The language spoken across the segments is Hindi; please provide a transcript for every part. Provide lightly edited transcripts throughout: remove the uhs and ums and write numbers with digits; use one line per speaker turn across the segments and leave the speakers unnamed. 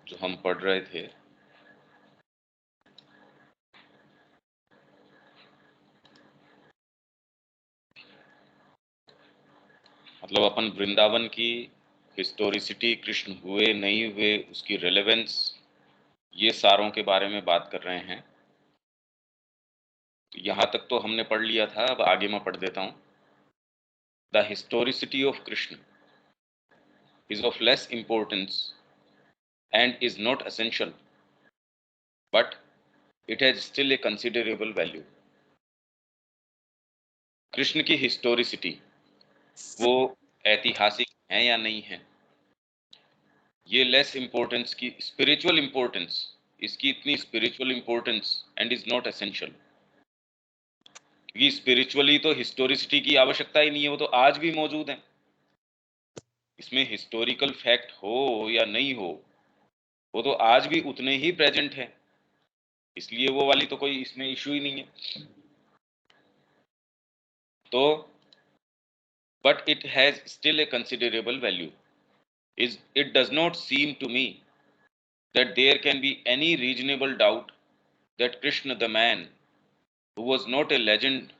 जो हम पढ़ रहे थे, मतलब अपन वृंदावन की हिस्टोरिसिटी, कृष्ण हुए नहीं हुए, उसकी रेलेवेंस, ये सारों के बारे में बात कर रहे हैं। तो यहाँ तक तो हमने पढ़ लिया था, अब आगे मैं पढ़ देता हूँ। The historicity of Krishna is of less importance and is not essential, but it has still a considerable value. Krishna की हिस्टोरिसिटी वो ऐतिहासिक है या नहीं है, ये लेस इम्पोर्टेंस की स्पिरिचुअल इम्पोर्टेंस, इसकी इतनी spiritual importance and is not essential, क्योंकि स्पिरिचुअली तो हिस्टोरिसिटी की आवश्यकता ही नहीं है, वो तो आज भी मौजूद है। इसमें हिस्टोरिकल फैक्ट हो या नहीं हो, वो तो आज भी उतने ही प्रेजेंट है, इसलिए वो वाली तो कोई इसमें इशू ही नहीं है। तो but it has still a considerable value. It does not seem to me that there can be any reasonable doubt that Krishna the man, who was not a legend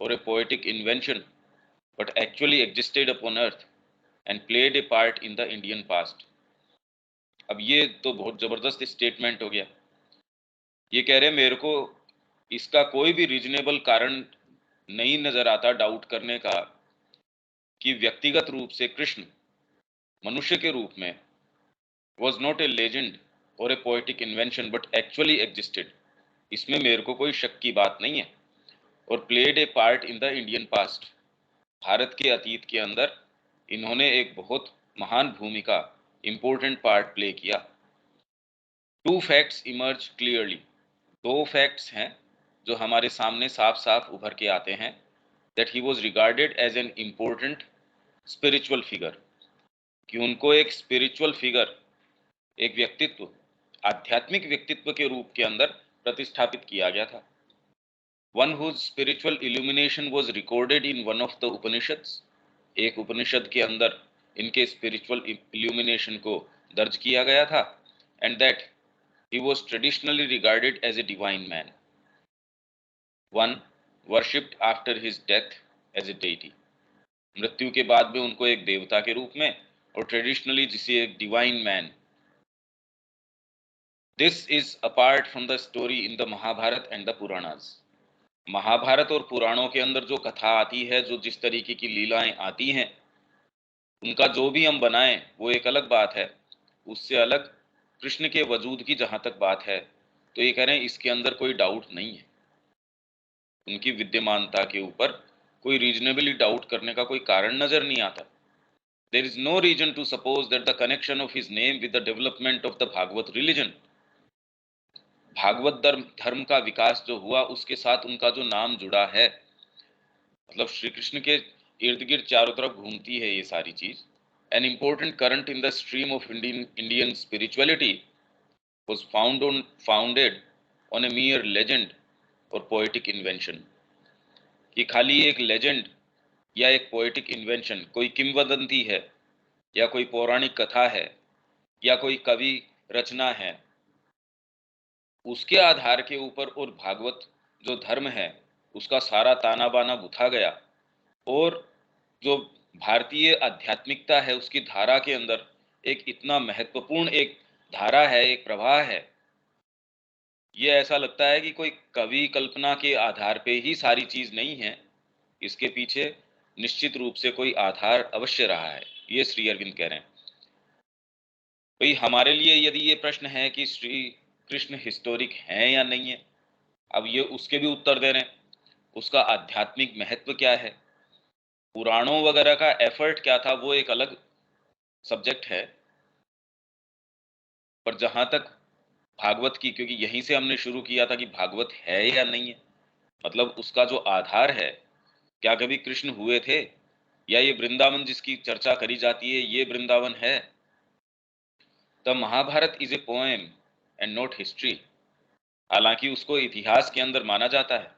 or a poetic invention, but actually existed upon earth and played a part in the Indian past. अब ये तो बहुत जबरदस्त स्टेटमेंट हो गया। ये कह रहे हैं मेरे को इसका कोई भी रीजनेबल कारण नहीं नजर आता डाउट करने का कि व्यक्तिगत रूप से कृष्ण मनुष्य के रूप में was not a legend or a poetic invention but actually existed, इसमें मेरे को कोई शक की बात नहीं है। और played a part in the Indian past, Bharat के अतीत के अंदर इन्होंने एक बहुत महान भूमिका, important part प्ले किया। Two facts emerge clearly, दो फैक्ट्स हैं जो हमारे सामने साफ साफ उभर के आते हैं। that he was regarded as an important spiritual figure, कि उनको एक स्पिरिचुअल फिगर, एक व्यक्तित्व, आध्यात्मिक व्यक्तित्व के रूप के अंदर प्रतिष्ठापित किया गया था। One whose spiritual illumination was recorded in one of the Upanishads, एक उपनिषद के अंदर इनके स्पिरिचुअल इल्यूमिनेशन को दर्ज किया गया था। And that he was traditionally regarded as a divine man, one worshipped after his death as a deity, मृत्यु के बाद में उनको एक देवता के रूप में, और ट्रेडिशनली जिसे एक divine man. This is apart from the story in the Mahabharata and the Puranas. Mahabharata और पुराणों के अंदर जो कथा आती है, जो जिस तरीके की लीलाएं आती हैं, उनका जो भी हम बनाएं वो एक अलग बात है। उससे अलग कृष्ण के वजूद की जहां तक बात है, तो ये कह रहे हैं इसके अंदर कोई डाउट नहीं है, उनकी विद्यमानता के ऊपर कोई रीजनेबली डाउट करने का कोई कारण नजर नहीं आता। There is no reason to suppose that the connection of his name with the development of the Bhagavad religion, Bhagavat धर्म का विकास जो हुआ उसके साथ उनका जो नाम जुड़ा है, मतलब श्री कृष्ण के इर्द गिर्द चारों तरफ घूमती है ये सारी चीज। An important current in the stream of Indian spirituality was founded on a mere legend और पोएटिक इन्वेंशन, कि खाली एक लेजेंड या एक पोएटिक इन्वेंशन, कोई किंवदंती है या कोई पौराणिक कथा है या कोई कवि रचना है, उसके आधार के ऊपर और भागवत जो धर्म है उसका सारा ताना बाना बुथा गया, और जो भारतीय आध्यात्मिकता है उसकी धारा के अंदर एक इतना महत्वपूर्ण एक धारा है, एक प्रवाह है। ये ऐसा लगता है कि कोई कवि कल्पना के आधार पे ही सारी चीज नहीं है, इसके पीछे निश्चित रूप से कोई आधार अवश्य रहा है, ये श्री अरविंद कह रहे हैं। भाई हमारे लिए यदि ये प्रश्न है कि श्री कृष्ण हिस्टोरिक हैं या नहीं है, अब ये उसके भी उत्तर दे रहे हैं। उसका आध्यात्मिक महत्व क्या है, पुराणों वगैरह का एफर्ट क्या था, वो एक अलग सब्जेक्ट है। पर जहां तक भागवत की, क्योंकि यहीं से हमने शुरू किया था कि भागवत है या नहीं है, मतलब उसका जो आधार है, क्या कभी कृष्ण हुए थे, या ये वृंदावन जिसकी चर्चा करी जाती है ये वृंदावन है। The Mahabharata is a poem and not history, हालांकि उसको इतिहास के अंदर माना जाता है।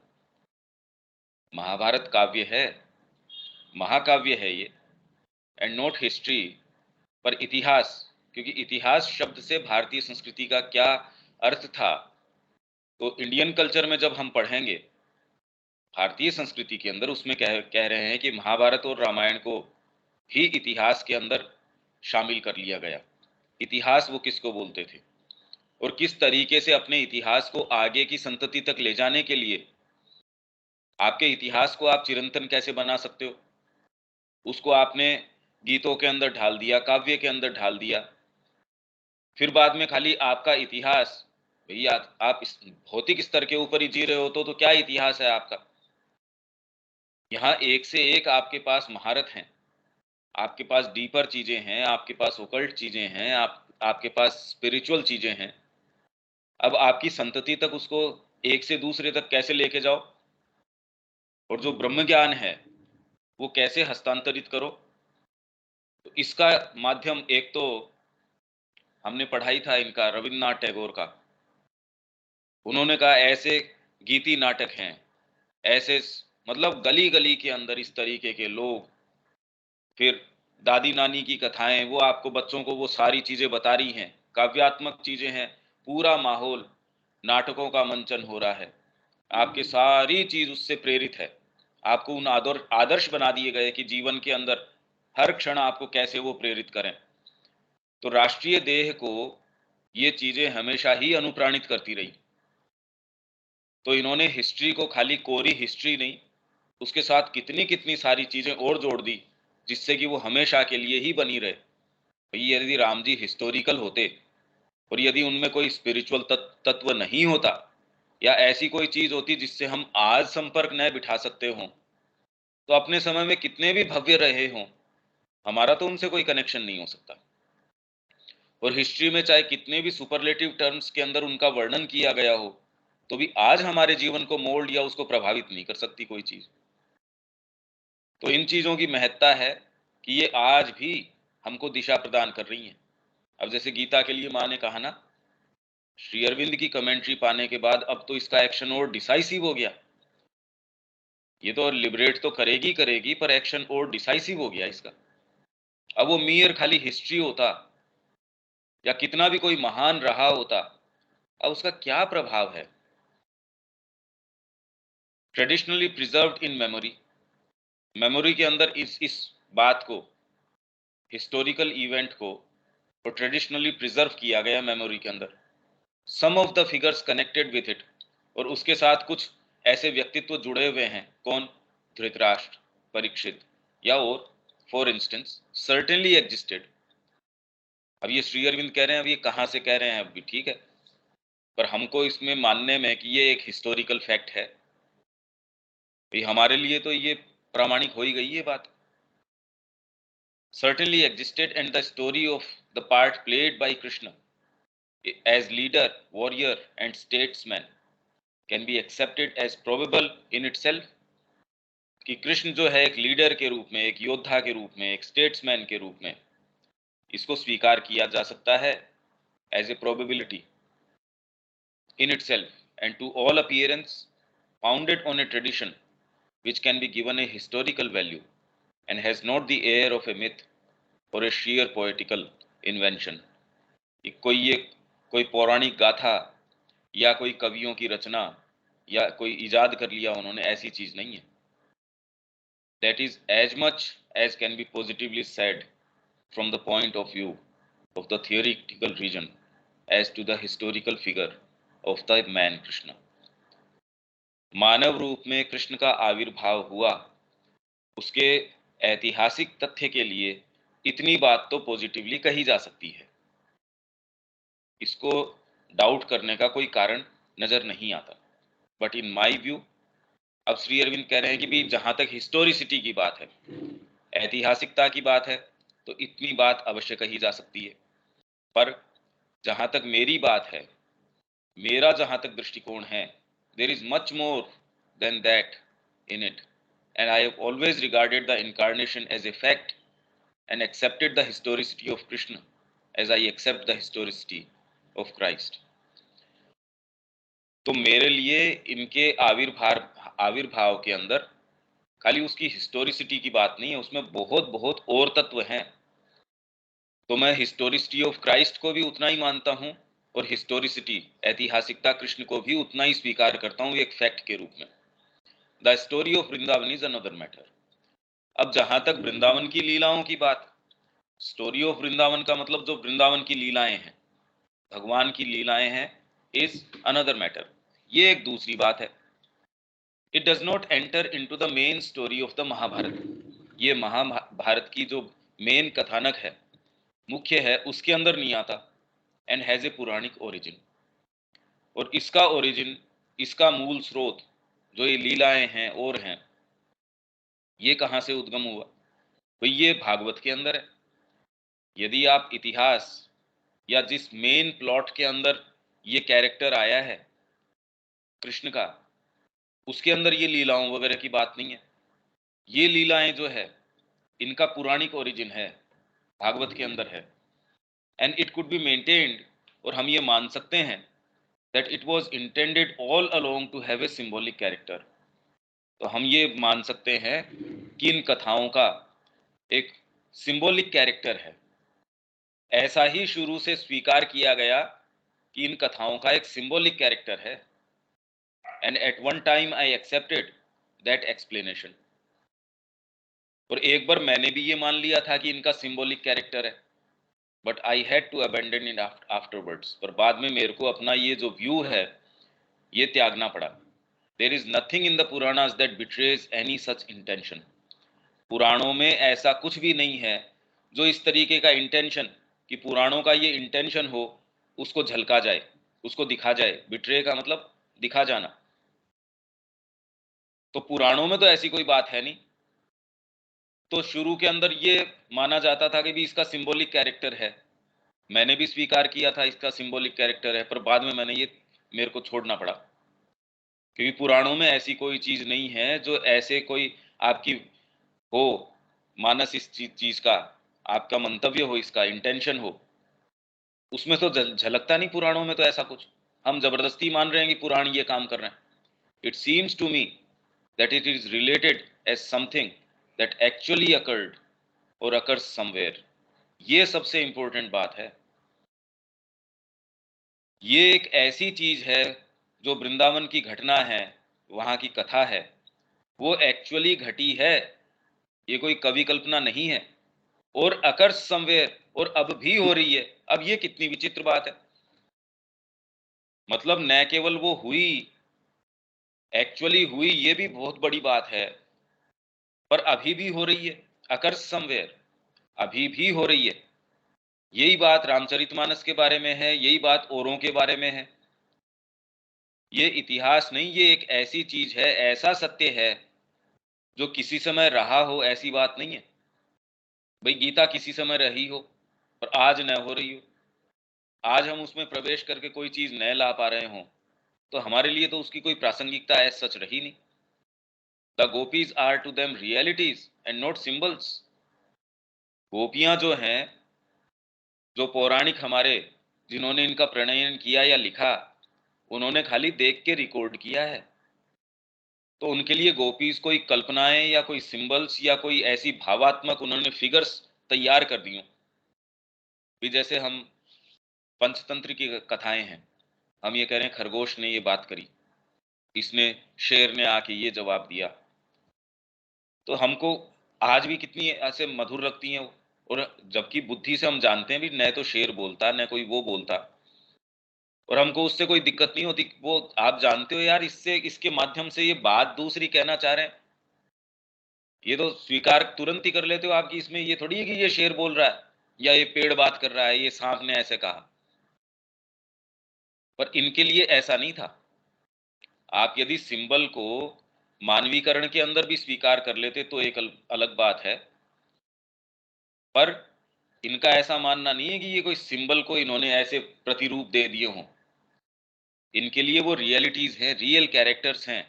महाभारत काव्य है, महाकाव्य है ये, एंड नॉट हिस्ट्री, पर इतिहास क्योंकि इतिहास शब्द से भारतीय संस्कृति का क्या अर्थ था, तो इंडियन कल्चर में जब हम पढ़ेंगे भारतीय संस्कृति के अंदर, उसमें कह रहे हैं कि महाभारत और रामायण को भी इतिहास के अंदर शामिल कर लिया गया। इतिहास वो किसको बोलते थे और किस तरीके से अपने इतिहास को आगे की संतति तक ले जाने के लिए आपके इतिहास को आप चिरंतन कैसे बना सकते हो, उसको आपने गीतों के अंदर ढाल दिया, काव्य के अंदर ढाल दिया। फिर बाद में खाली आपका इतिहास, भैया आप इस भौतिक स्तर के ऊपर ही जी रहे हो तो क्या इतिहास है आपका? यहाँ एक से एक आपके पास महारत हैं, आपके पास डीपर चीजें हैं, आपके पास ओकल्ट चीजें हैं, आपके पास स्पिरिचुअल चीजें हैं। अब आपकी संतति तक उसको एक से दूसरे तक कैसे लेके जाओ, और जो ब्रह्म ज्ञान है वो कैसे हस्तांतरित करो, तो इसका माध्यम एक तो हमने पढ़ाई था इनका रविन्द्रनाथ टैगोर का। उन्होंने कहा ऐसे गीति नाटक हैं, ऐसे मतलब गली गली के अंदर इस तरीके के लोग, फिर दादी नानी की कथाएं, वो आपको बच्चों को वो सारी चीजें बता रही हैं, काव्यात्मक चीजें हैं, पूरा माहौल नाटकों का मंचन हो रहा है, आपके सारी चीज उससे प्रेरित है। आपको उन आदर्श बना दिए गए कि जीवन के अंदर हर क्षण आपको कैसे वो प्रेरित करें। तो राष्ट्रीय देह को ये चीजें हमेशा ही अनुप्राणित करती रही। तो इन्होंने हिस्ट्री को खाली कोरी हिस्ट्री नहीं, उसके साथ कितनी कितनी सारी चीजें और जोड़ दी, जिससे कि वो हमेशा के लिए ही बनी रहे। भाई यदि राम जी हिस्टोरिकल होते और यदि उनमें कोई स्पिरिचुअल तत्व नहीं होता, या ऐसी कोई चीज होती जिससे हम आज संपर्क न बिठा सकते हों, तो अपने समय में कितने भी भव्य रहे हों, हमारा तो उनसे कोई कनेक्शन नहीं हो सकता। और हिस्ट्री में चाहे कितने भी सुपरलेटिव टर्म्स के अंदर उनका वर्णन किया गया हो, तो भी आज हमारे जीवन को मोल्ड या उसको प्रभावित नहीं कर सकती कोई चीज। तो इन चीजों की महत्ता है कि ये आज भी हमको दिशा प्रदान कर रही हैं। अब जैसे गीता के लिए माँ ने कहा ना, श्री अरविंद की कमेंट्री पाने के बाद अब तो इसका एक्शन और डिसाइसिव हो गया। ये तो लिबरेट तो करेगी करेगी, पर एक्शन और डिसाइसिव हो गया इसका। अब वो मीयर खाली हिस्ट्री होता या कितना भी कोई महान रहा होता, अब उसका क्या प्रभाव है? Traditionally preserved in memory, memory के अंदर इस बात को, हिस्टोरिकल इवेंट को, और ट्रेडिशनली प्रिजर्व किया गया मेमोरी के अंदर। Some of the figures connected with it, और उसके साथ कुछ ऐसे व्यक्तित्व जुड़े हुए हैं। कौन? धृतराष्ट्र, परीक्षित, या और फॉर इंस्टेंस सर्टेनली एग्जिस्टेड। अब ये श्री अरविंद कह रहे हैं, अब ये कहाँ से कह रहे हैं अब भी ठीक है, पर हमको इसमें मानने में कि ये एक हिस्टोरिकल फैक्ट है, भाई हमारे लिए तो ये प्रामाणिक हो ही गई ये बात। Certainly existed, and the story of the part played by Krishna as leader, warrior, and statesman can be accepted as probable in itself, कि कृष्ण जो है एक लीडर के रूप में, एक योद्धा के रूप में, एक स्टेट्समैन के रूप में, इसको स्वीकार किया जा सकता है as a probability in itself, and to all appearance founded on a tradition which can be given a historical value and has not the air of a myth or a sheer poetical invention। कोई पौराणिक गाथा या कोई कवियों की रचना या कोई इजाद कर लिया उन्होंने, ऐसी चीज नहीं है। That is as much as can be positively said from the point of view of the theoretical reason as to the historical figure of the man Krishna. मानव रूप में कृष्ण का आविर्भाव हुआ, उसके ऐतिहासिक तथ्य के लिए इतनी बात तो पॉजिटिवली कही जा सकती है, इसको डाउट करने का कोई कारण नजर नहीं आता। बट इन माई व्यू, अब श्री अरविंद कह रहे हैं कि भी जहां तक हिस्टोरिसिटी की बात है, ऐतिहासिकता की बात है, तो इतनी बात अवश्य कही जा सकती है। पर जहां तक मेरी बात है, मेरा जहां तक दृष्टिकोण है, there is much more than that in it, and I have always regarded the incarnation as a fact and accepted the historicity of Krishna as I accept the historicity of Christ। तो मेरे लिए इनके आविर्भाव के अंदर खाली उसकी हिस्टोरिसिटी की बात नहीं है, उसमें बहुत बहुत और तत्व हैं। तो मैं हिस्टोरिसिटी ऑफ क्राइस्ट को भी उतना ही मानता हूँ और हिस्टोरिसिटी, ऐतिहासिकता कृष्ण को भी उतना ही स्वीकार करता हूँ एक फैक्ट के रूप में। The story of Vrindavan is another matter. अब जहां तक वृंदावन की लीलाओं की बात, स्टोरी ऑफ वृंदावन का मतलब जो वृंदावन की लीलाएं हैं, भगवान की लीलाएं हैं, इज अनदर मैटर, ये एक दूसरी बात है। It does not enter into the main story of the Mahabharata. ये महाभारत की जो मेन कथानक है, मुख्य है, उसके अंदर नहीं आता। And has a Puranik origin. और इसका ओरिजिन, इसका मूल स्रोत, जो ये लीलाएं हैं और हैं, ये कहाँ से उद्गम हुआ? भाई ये भागवत के अंदर है। यदि आप इतिहास या जिस मेन प्लॉट के अंदर ये कैरेक्टर आया है कृष्ण का, उसके अंदर ये लीलाओं वगैरह की बात नहीं है। ये लीलाएं जो है, इनका पुराणिक ओरिजिन है, भागवत के अंदर है। And it could be maintained, और हम ये मान सकते हैं, that it was intended all along to have a symbolic character. तो हम ये मान सकते हैं कि इन कथाओं का एक सिंबॉलिक कैरेक्टर है। ऐसा ही शुरू से स्वीकार किया गया कि इन कथाओं का एक सिंबॉलिक कैरेक्टर है। And at one time I accepted that explanation. और एक बार मैंने भी ये मान लिया था कि इनका सिंबॉलिक कैरेक्टर है, but I had to abandon it afterwards. पर बाद में मेरे को अपना ये जो व्यू है, ये त्यागना पड़ा। There is nothing in the Puranas that betrays any such intention. पुराणों में ऐसा कुछ भी नहीं है जो इस तरीके का इंटेंशन, कि पुराणों का ये इंटेंशन हो, उसको झलका जाए, उसको दिखा जाए। बिट्रे का मतलब दिखा जाना। तो पुराणों में तो ऐसी कोई बात है नहीं। तो शुरू के अंदर ये माना जाता था कि भी इसका सिंबॉलिक कैरेक्टर है। मैंने भी स्वीकार किया था इसका सिंबॉलिक कैरेक्टर है, पर बाद में मैंने ये, मेरे को छोड़ना पड़ा, क्योंकि पुराणों में ऐसी कोई चीज नहीं है जो ऐसे कोई आपकी हो, मानस इस चीज का, आपका मंतव्य हो, इसका इंटेंशन हो, उसमें तो झलकता नहीं पुराणों में तो ऐसा कुछ। हम जबरदस्ती मान रहे हैं कि पुराण ये काम कर रहे हैं। It seems to me that it is related as something that actually occurred और अकर्स समवेयर। ये सबसे इंपॉर्टेंट बात है। ये एक ऐसी चीज है जो वृंदावन की घटना है, वहां की कथा है, वो एक्चुअली घटी है। ये कोई कवि कल्पना नहीं है। और अकर्स समवेयर, और अब भी हो रही है। अब ये कितनी विचित्र बात है। मतलब न केवल वो हुई, एक्चुअली हुई, ये भी बहुत बड़ी बात है, पर अभी भी हो रही है। अकर्स समवेयर, अभी भी हो रही है। यही बात रामचरितमानस के बारे में है, यही बात औरों के बारे में है। ये इतिहास नहीं, ये एक ऐसी चीज है, ऐसा सत्य है जो किसी समय रहा हो, ऐसी बात नहीं है। भाई गीता किसी समय रही हो, पर आज न हो रही हो, आज हम उसमें प्रवेश करके कोई चीज न ला पा रहे हो, तो हमारे लिए तो उसकी कोई प्रासंगिकता ऐसा सच रही नहीं। The gopis are to them realities and not symbols. गोपियां जो हैं, जो पौराणिक हमारे, जिन्होंने इनका प्रणयन किया या लिखा, उन्होंने खाली देख के रिकॉर्ड किया है। तो उनके लिए गोपीज कोई कल्पनाएं या कोई सिंबल्स या कोई ऐसी भावात्मक उन्होंने फिगर्स तैयार कर दी भी। जैसे हम पंचतंत्र की कथाएं हैं, हम ये कह रहे हैं खरगोश ने ये बात करी, इसने, शेर ने आके ये जवाब दिया, तो हमको आज भी कितनी ऐसे मधुर लगती हैं वो। और जबकि बुद्धि से हम जानते हैं भी न तो शेर बोलता, न कोई वो बोलता, और हमको उससे कोई दिक्कत नहीं होती। वो आप जानते हो यार, इससे, इसके माध्यम से ये बात दूसरी कहना चाह रहे हैं, ये तो स्वीकार तुरंत ही कर लेते हो आप कि इसमें ये थोड़ी है कि ये शेर बोल रहा है या ये पेड़ बात कर रहा है, ये सांप ने ऐसे कहा। पर इनके लिए ऐसा नहीं था। आप यदि सिंबल को मानवीकरण के अंदर भी स्वीकार कर लेते तो एक अलग बात है, पर इनका ऐसा मानना नहीं है कि ये कोई सिंबल को इन्होंने ऐसे प्रतिरूप दे दिए हों। इनके लिए वो रियलिटीज हैं, रियल कैरेक्टर्स हैं,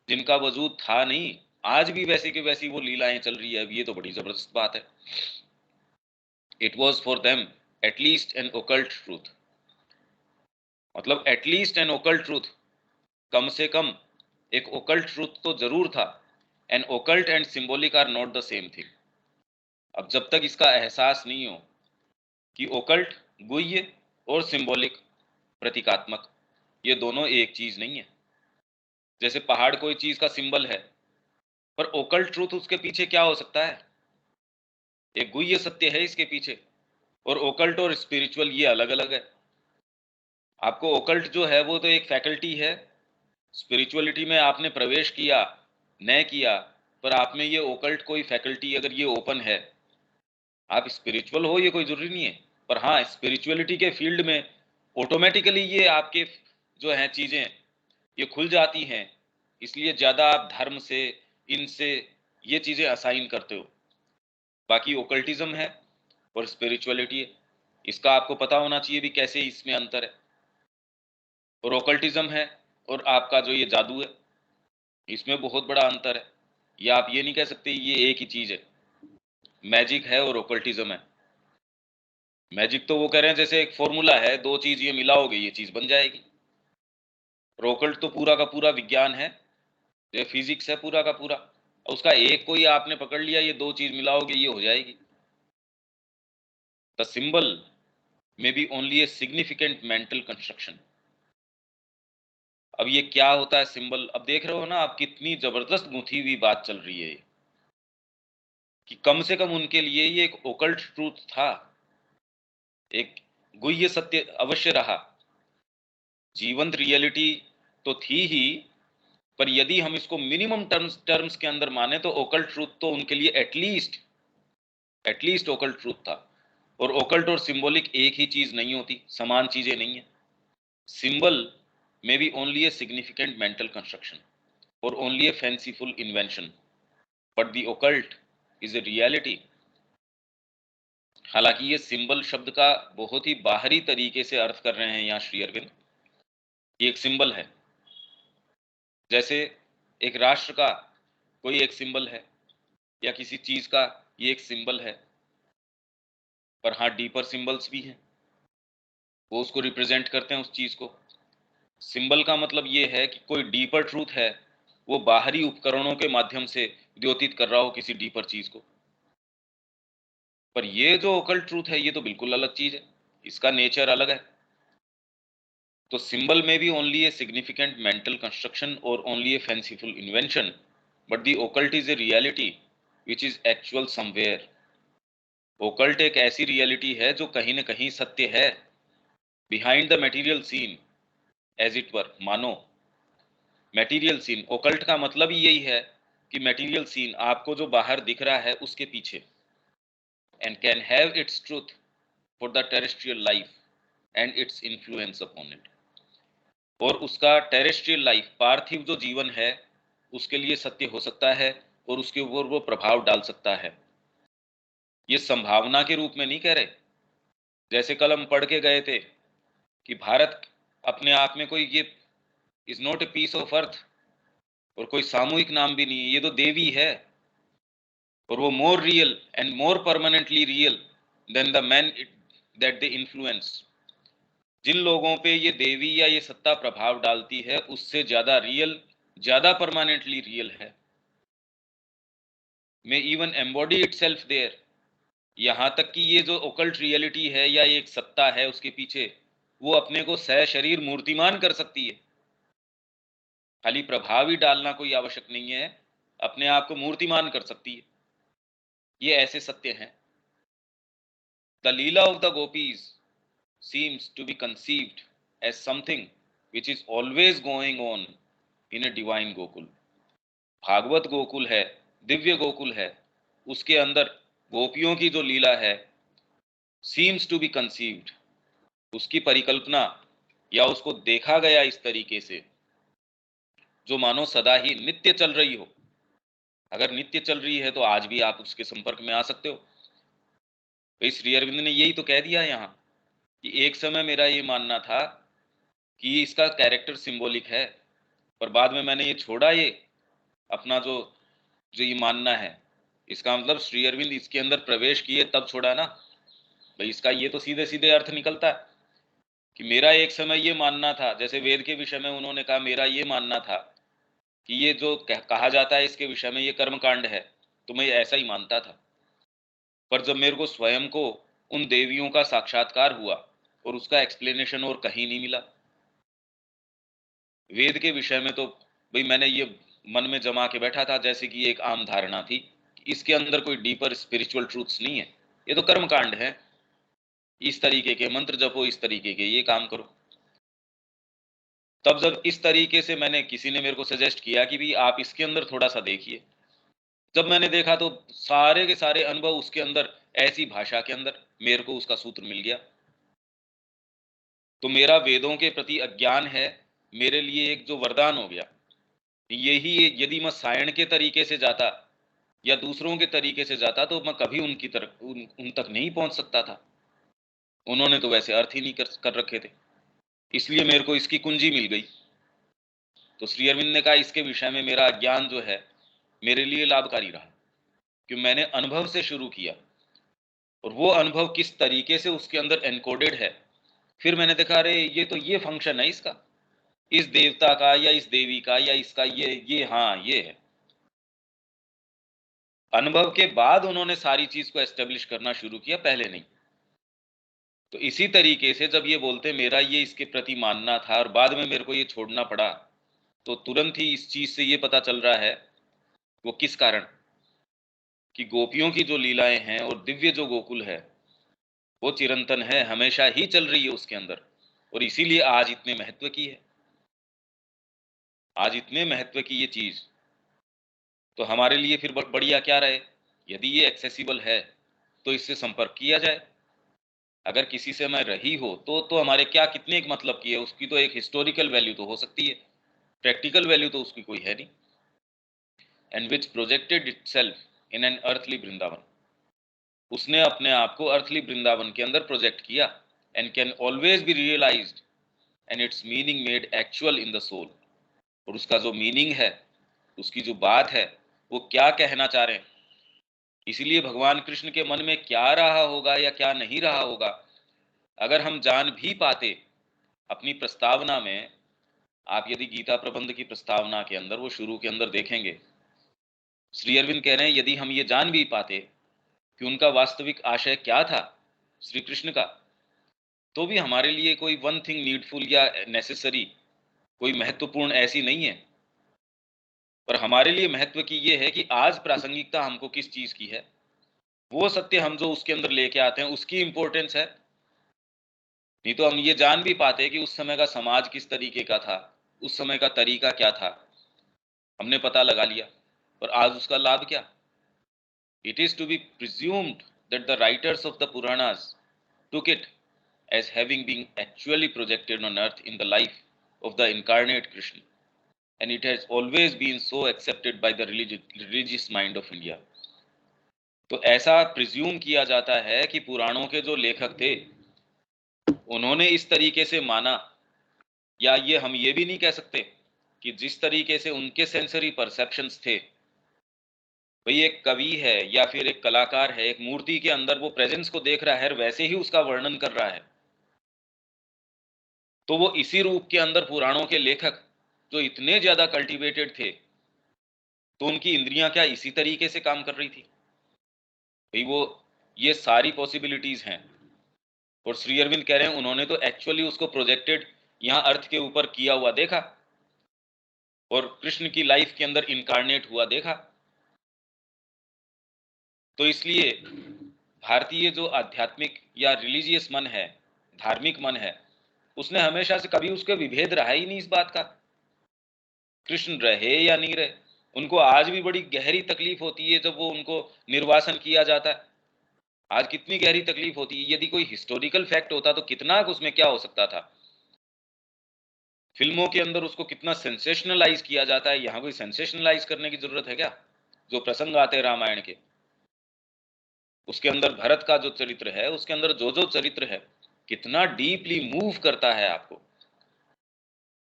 जिनका वजूद था नहीं, आज भी वैसे की वैसी वो लीलाएं चल रही है। अब ये तो बड़ी जबरदस्त बात है। It was for them at least an occult truth. मतलब एटलीस्ट एन ओकल्ट ट्रूथ, कम से कम एक ओकल्ट ट्रूथ तो जरूर था। An occult and symbolic are not the same thing. अब जब तक इसका एहसास नहीं हो, कि ओकल्ट, गुह्य और सिंबॉलिक, प्रतीकात्मक, ये दोनों एक चीज नहीं है। जैसे पहाड़ कोई चीज का सिंबल है, पर ओकल्ट ट्रूथ उसके पीछे क्या हो सकता है? एक गुह्य सत्य है इसके पीछे, और ओकल्ट और स्पिरिचुअल ये अलग अलग है। आपको ओकल्ट जो है वो तो एक फैकल्टी है, स्पिरिचुअलिटी में आपने प्रवेश किया न किया, पर आप में ये ओकल्ट कोई फैकल्टी अगर ये ओपन है, आप स्पिरिचुअल हो ये कोई जरूरी नहीं है। पर हाँ, स्पिरिचुअलिटी के फील्ड में ऑटोमेटिकली ये आपके जो है चीजें ये खुल जाती हैं, इसलिए ज्यादा आप धर्म से, इनसे ये चीजें असाइन करते हो। बाकी ओकल्टिज्म है और स्पिरिचुअलिटी है, इसका आपको पता होना चाहिए भी कैसे इसमें अंतर है। और ओकल्टिज्म है और आपका जो ये जादू है, इसमें बहुत बड़ा अंतर है। या आप ये नहीं कह सकते ये एक ही चीज है। मैजिक है और ओकल्टिज्म है। मैजिक तो वो कह रहे हैं जैसे एक फॉर्मूला है, दो चीज ये मिलाओगे ये चीज बन जाएगी। और ओकल्ट तो पूरा का पूरा विज्ञान है, ये फिजिक्स है पूरा का पूरा। उसका एक कोई आपने पकड़ लिया, ये दो चीज मिलाओगे ये हो जाएगी। The symbol may be only a significant mental construction. अब ये क्या होता है सिंबल? अब देख रहे हो ना आप, कितनी जबरदस्त गुंथी हुई बात चल रही है कि कम से कम उनके लिए ये एक ओकल्ट ट्रूथ था, एक गुह्य सत्य अवश्य रहा, जीवंत रियलिटी तो थी ही। पर यदि हम इसको मिनिमम टर्म्स के अंदर माने तो ओकल्ट ट्रूथ तो उनके लिए एटलीस्ट ओकल्ट ट्रूथ था। और ओकल्ट और सिंबॉलिक एक ही चीज नहीं होती, समान चीजें नहीं है। Symbol may be only a significant mental construction और only a fanciful invention, but the occult is a reality. हालांकि ये सिंबल शब्द का बहुत ही बाहरी तरीके से अर्थ कर रहे हैं यहाँ श्री अरविंद। ये एक सिंबल है, जैसे एक राष्ट्र का कोई एक सिंबल है या किसी चीज का ये एक सिंबल है। पर हाँ, डीपर सिंबल्स भी हैं, वो उसको रिप्रेजेंट करते हैं उस चीज को। सिंबल का मतलब ये है कि कोई डीपर ट्रूथ है, वो बाहरी उपकरणों के माध्यम से द्योतित कर रहा हो किसी डीपर चीज को। पर ये जो ओकल्ट ट्रूथ है ये तो बिल्कुल अलग चीज है, इसका नेचर अलग है। तो सिंबल में भी only a significant mental construction और only a fanciful invention, but the occult is a reality which is actual somewhere. Occult एक ऐसी रियलिटी है जो कहीं न कहीं सत्य है, behind the material scene, as it were, मानो। मटेरियल सीन, ओकल्ट का मतलब ही यही है कि मटेरियल सीन आपको जो बाहर दिख रहा है उसके पीछे, and can have its truth for the terrestrial life and its influence upon it. और उसका टेरेस्ट्रियल लाइफ, पार्थिव जो जीवन है, उसके लिए सत्य हो सकता है और उसके ऊपर वो प्रभाव डाल सकता है। ये संभावना के रूप में नहीं कह रहे। जैसे कल हम पढ़ के गए थे कि भारत अपने आप में कोई ये is not a piece of earth, और कोई सामूहिक नाम भी नहीं है, ये तो देवी है। और वो more real and more permanently real than the man that they influence. जिन लोगों पे ये देवी या ये सत्ता प्रभाव डालती है उससे ज्यादा रियल, ज्यादा परमानेंटली रियल है, may even embody itself there. यहाँ तक कि ये जो ओकल्ट रियलिटी है या एक सत्ता है उसके पीछे, वो अपने को सह शरीर मूर्तिमान कर सकती है। खाली प्रभाव ही डालना कोई आवश्यक नहीं है, अपने आप को मूर्तिमान कर सकती है। ये ऐसे सत्य हैं। The lila of the gopis seems to be conceived as something which is always going on in a divine gokul। Bhagavata Gokul है, दिव्य गोकुल है, उसके अंदर गोपियों की जो लीला है, seems to be conceived, उसकी परिकल्पना या उसको देखा गया इस तरीके से जो मानो सदा ही नित्य चल रही हो। अगर नित्य चल रही है तो आज भी आप उसके संपर्क में आ सकते हो। तो श्री अरविंद ने यही तो कह दिया यहाँ कि एक समय मेरा ये मानना था कि इसका कैरेक्टर सिंबॉलिक है, पर बाद में मैंने ये छोड़ा, ये अपना जो जो ये मानना है। इसका मतलब श्री अरविंद इसके अंदर प्रवेश किए तब छोड़ा ना भाई। इसका ये तो सीधे सीधे अर्थ निकलता है कि मेरा एक समय ये मानना था, जैसे वेद के विषय में उन्होंने कहा मेरा ये मानना था कि ये जो कहा जाता है इसके विषय में ये कर्मकांड है, तो मैं ऐसा ही मानता था। पर जब मेरे को स्वयं को उन देवियों का साक्षात्कार हुआ और उसका एक्सप्लेनेशन और कहीं नहीं मिला। वेद के विषय में तो भाई मैंने ये मन में जमा के बैठा था जैसे कि एक आम धारणा थी कि इसके अंदर कोई डीपर स्पिरिचुअल ट्रूथ्स नहीं है, ये तो कर्म कांड है, इस तरीके के मंत्र जपो, इस तरीके के ये काम करो। तब जब इस तरीके से मैंने, किसी ने मेरे को सजेस्ट किया कि भी आप इसके अंदर थोड़ा सा देखिए, जब मैंने देखा तो सारे के सारे अनुभव उसके अंदर, ऐसी भाषा के अंदर मेरे को उसका सूत्र मिल गया। तो मेरा वेदों के प्रति अज्ञान है मेरे लिए एक जो वरदान हो गया। यही यदि मैं सायण के तरीके से जाता या दूसरों के तरीके से जाता तो मैं कभी उनकी तरफ उन तक नहीं पहुंच सकता था। उन्होंने तो वैसे अर्थ ही नहीं कर रखे थे, इसलिए मेरे को इसकी कुंजी मिल गई। तो श्री अरविंद ने कहा इसके विषय में मेरा ज्ञान जो है मेरे लिए लाभकारी रहा, कि मैंने अनुभव से शुरू किया और वो अनुभव किस तरीके से उसके अंदर एनकोडेड है। फिर मैंने देखा अरे ये फंक्शन है इसका, इस देवता का या इस देवी का या इसका, ये हाँ ये है। अनुभव के बाद उन्होंने सारी चीज को एस्टेब्लिश करना शुरू किया, पहले नहीं। तो इसी तरीके से जब ये बोलते मेरा ये इसके प्रति मानना था और बाद में मेरे को ये छोड़ना पड़ा, तो तुरंत ही इस चीज से ये पता चल रहा है वो किस कारण, कि गोपियों की जो लीलाएं हैं और दिव्य जो गोकुल है वो चिरंतन है, हमेशा ही चल रही है उसके अंदर, और इसीलिए आज इतने महत्व की है, आज इतने महत्व की ये चीज। तो हमारे लिए फिर बढ़िया क्या रहे, यदि ये एक्सेसिबल है तो इससे संपर्क किया जाए। अगर किसी से मैं रही हो तो हमारे क्या कितने एक मतलब की है, उसकी तो एक हिस्टोरिकल वैल्यू तो हो सकती है, प्रैक्टिकल वैल्यू तो उसकी कोई है नहीं। And which projected itself in an earthly Vrindavan, उसने अपने आप को अर्थली वृंदावन के अंदर प्रोजेक्ट किया, and can always be realised and its meaning made actual in the soul. और उसका जो मीनिंग है, उसकी जो बात है, वो क्या कहना चाह रहे हैं, इसीलिए भगवान कृष्ण के मन में क्या रहा होगा या क्या नहीं रहा होगा, अगर हम जान भी पाते अपनी प्रस्तावना में। आप यदि गीता प्रबंध की प्रस्तावना के अंदर, वो शुरू के अंदर देखेंगे, श्री अरविंद कह रहे हैं यदि हम ये जान भी पाते कि उनका वास्तविक आशय क्या था श्री कृष्ण का, तो भी हमारे लिए कोई वन थिंग नीडफुल या नेसेसरी, कोई महत्वपूर्ण ऐसी नहीं है। पर हमारे लिए महत्व की ये है कि आज प्रासंगिकता हमको किस चीज की है, वो सत्य हम जो उसके अंदर लेके आते हैं उसकी इंपॉर्टेंस है। नहीं तो हम ये जान भी पाते कि उस समय का समाज किस तरीके का था, उस समय का तरीका क्या था, हमने पता लगा लिया, पर आज उसका लाभ क्या। It is to be presumed that the writers of the Puranas took it as having been actually projected on earth in the life of the incarnate Krishna, and it has always been so accepted by the religious mind of India। तो ऐसा प्रिज्यूम किया जाता है कि पुराणों के जो लेखक थे उन्होंने इस तरीके से माना, या ये हम ये भी नहीं कह सकते कि जिस तरीके से उनके सेंसरी परसेप्शंस थे, भाई एक कवि है या फिर एक कलाकार है, एक मूर्ति के अंदर वो प्रेजेंस को देख रहा है, वैसे ही उसका वर्णन कर रहा है। तो वो इसी रूप के अंदर पुराणों के लेखक जो इतने ज्यादा कल्टीवेटेड थे, तो उनकी इंद्रियां क्या इसी तरीके से काम कर रही थी। भाई वो ये सारी पॉसिबिलिटीज हैं, और श्री अरविंद कह रहे हैं उन्होंने तो एक्चुअली उसको प्रोजेक्टेड यहां अर्थ के ऊपर किया हुआ देखा, और कृष्ण की लाइफ के अंदर इनकारनेट हुआ देखा। तो इसलिए भारतीय जो आध्यात्मिक या रिलीजियस मन है, धार्मिक मन है, उसने हमेशा से कभी उसके विभेद रहा ही नहीं इस बात का, कृष्ण रहे या नहीं रहे। उनको आज भी बड़ी गहरी तकलीफ होती है जब वो उनको निर्वासन किया जाता है। आज कितनी गहरी तकलीफ होती है, यदि कोई हिस्टोरिकल फैक्ट होता तो कितना उसमें क्या हो सकता था। फिल्मों के अंदर उसको कितना सेंसेशनलाइज किया जाता है, यहाँ कोई सेंसेशनलाइज करने की जरूरत है क्या। जो प्रसंग आते हैं रामायण के, उसके अंदर भरत का जो चरित्र है, उसके अंदर जो जो चरित्र है, कितना डीपली मूव करता है आपको।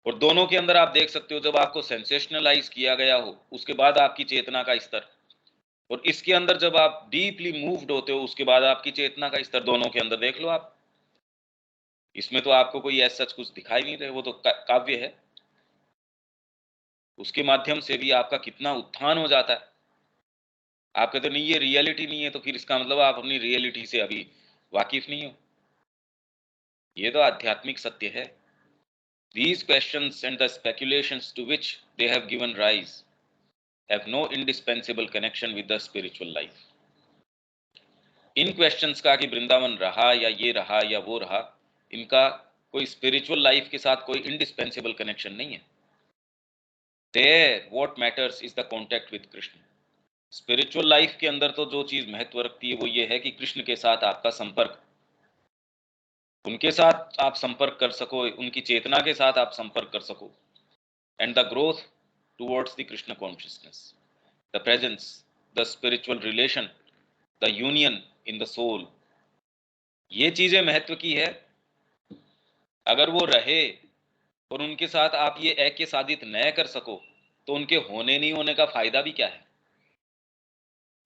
और दोनों के अंदर आप देख सकते हो, जब आपको सेंसेशनलाइज किया गया हो उसके बाद आपकी चेतना का स्तर, और इसके अंदर जब आप डीपली मूव्ड होते हो उसके बाद आपकी चेतना का स्तर, दोनों के अंदर देख लो आप। इसमें तो आपको कोई ऐसा सच कुछ दिखाई नहीं रहे, वो तो काव्य है, उसके माध्यम से भी आपका कितना उत्थान हो जाता है। आप कहते नहीं ये रियलिटी नहीं है, तो फिर इसका मतलब आप अपनी रियलिटी से अभी वाकिफ नहीं हो? ये तो आध्यात्मिक सत्य है। These questions and the speculations to which they have given rise have no indispensable connection with the spiritual life. In questions का कि वृंदावन रहा या ये रहा या वो रहा, इनका कोई स्पिरिचुअल लाइफ के साथ कोई इंडिस्पेंसिबल कनेक्शन नहीं है। There what matters is the contact with Krishna. Spiritual life के अंदर तो जो चीज महत्व रखती है वो ये है कि कृष्ण के साथ आपका संपर्क, उनके साथ आप संपर्क कर सको, उनकी चेतना के साथ आप संपर्क कर सको, and the growth towards the Krishna consciousness, the presence, the spiritual relation, the union in the soul, ये चीजें महत्व की है। अगर वो रहे और उनके साथ आप ये ऐक्य साधित न कर सको तो उनके होने नहीं होने का फायदा भी क्या है?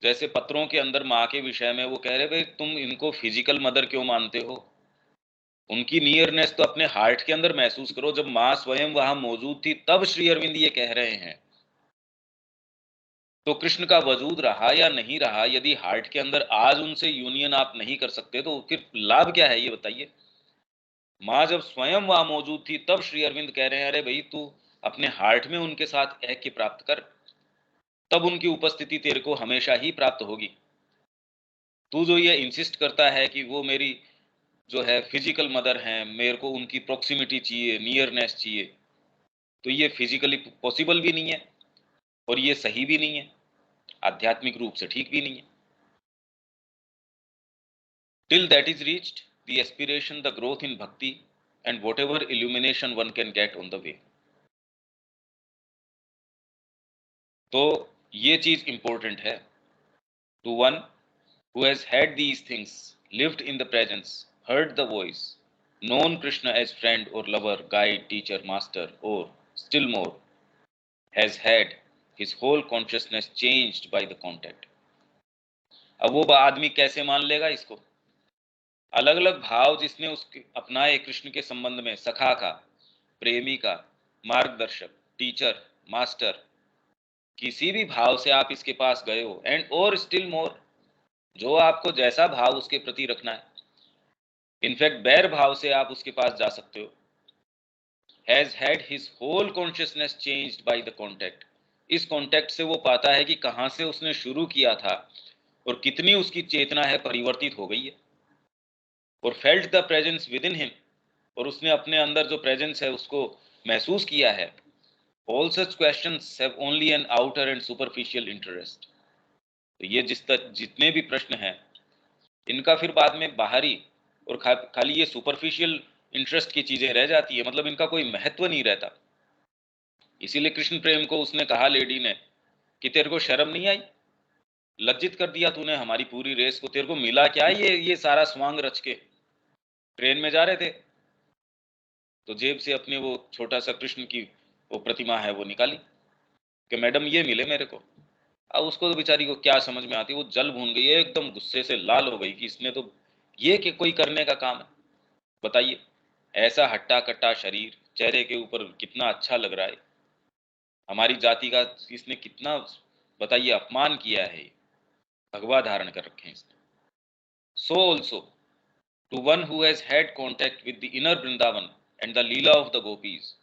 जैसे पत्रों के अंदर माँ के विषय में वो कह रहे भाई तुम इनको फिजिकल मदर क्यों मानते हो, उनकी नियरनेस तो अपने हार्ट के अंदर महसूस करो। जब माँ स्वयं वहां मौजूद थी तब श्री अरविंद ये कह रहे हैं। तो कृष्ण का वजूद रहा या नहीं रहा, यदि हार्ट के अंदर आज उनसे यूनियन आप नहीं कर सकते तो फिर लाभ क्या है ये बताइए। माँ जब स्वयं वहां मौजूद थी तब श्री अरविंद कह रहे हैं अरे भाई तू अपने हार्ट में उनके साथ ऐक्य प्राप्त कर, तब उनकी उपस्थिति तेरे को हमेशा ही प्राप्त होगी। तू जो ये इंसिस्ट करता है कि वो मेरी जो है फिजिकल मदर हैं, मेरे को उनकी प्रोक्सिमिटी चाहिए, नियरनेस चाहिए, तो ये फिजिकली पॉसिबल भी नहीं है और ये सही भी नहीं है, आध्यात्मिक रूप से ठीक भी नहीं है। Till that is reached the aspiration, the growth in bhakti and whatever illumination one can get on the way. तो ये चीज इंपॉर्टेंट है। To one who has had these things, lived in the presence, heard the voice, known Krishna as friend or lover, guide, teacher, master, or still more, has had his whole consciousness changed by the contact। अब वो आदमी कैसे मान लेगा इसको? अलग अलग भाव जिसने उसके अपनाए कृष्ण के संबंध में, सखा का, प्रेमी का, मार्गदर्शक, टीचर, मास्टर, किसी भी भाव से आप इसके पास गए हो, एंड और स्टिल मोर, जो आपको जैसा भाव उसके प्रति रखना है, इनफैक्ट बैर भाव से आप उसके पास जा सकते हो। Has had his whole consciousness changed by the contact. इस कॉन्टैक्ट से वो पाता है कि कहां से उसने शुरू किया था और कितनी उसकी चेतना है परिवर्तित हो गई है। और felt the presence with in him, और उसने अपने अंदर जो प्रेजेंस है उसको महसूस किया है। All such questions have only an outer and superficial interest. तो ये जितने भी प्रश्न हैं इनका फिर बाद में बाहरी और खाली ये सुपरफिशियल इंटरेस्ट की चीजें रह जाती है, मतलब इनका कोई महत्व नहीं रहता। इसीलिए कृष्ण प्रेम को उसने कहा लेडी ने कि तेरे को शर्म नहीं आई, लज्जित कर दिया तूने हमारी पूरी रेस को, तेरे को मिला क्या ये सारा स्वांग रच के? ट्रेन में जा रहे थे तो जेब से अपने वो छोटा सा कृष्ण की वो प्रतिमा है वो निकाली कि मैडम ये मिले मेरे को। अब उसको तो बेचारी को क्या समझ में आती, वो जल भून गई, एकदम गुस्से से लाल हो गई कि इसने तो ये कि कोई करने का काम है, बताइए। ऐसा हट्टा कट्टा शरीर, चेहरे के ऊपर कितना अच्छा लग रहा है, हमारी जाति का इसने कितना, बताइए, अपमान किया है, भगवा धारण कर रखे हैं इसने। So also to one who has had contact with the inner Vrindavan and the lila of the gopis,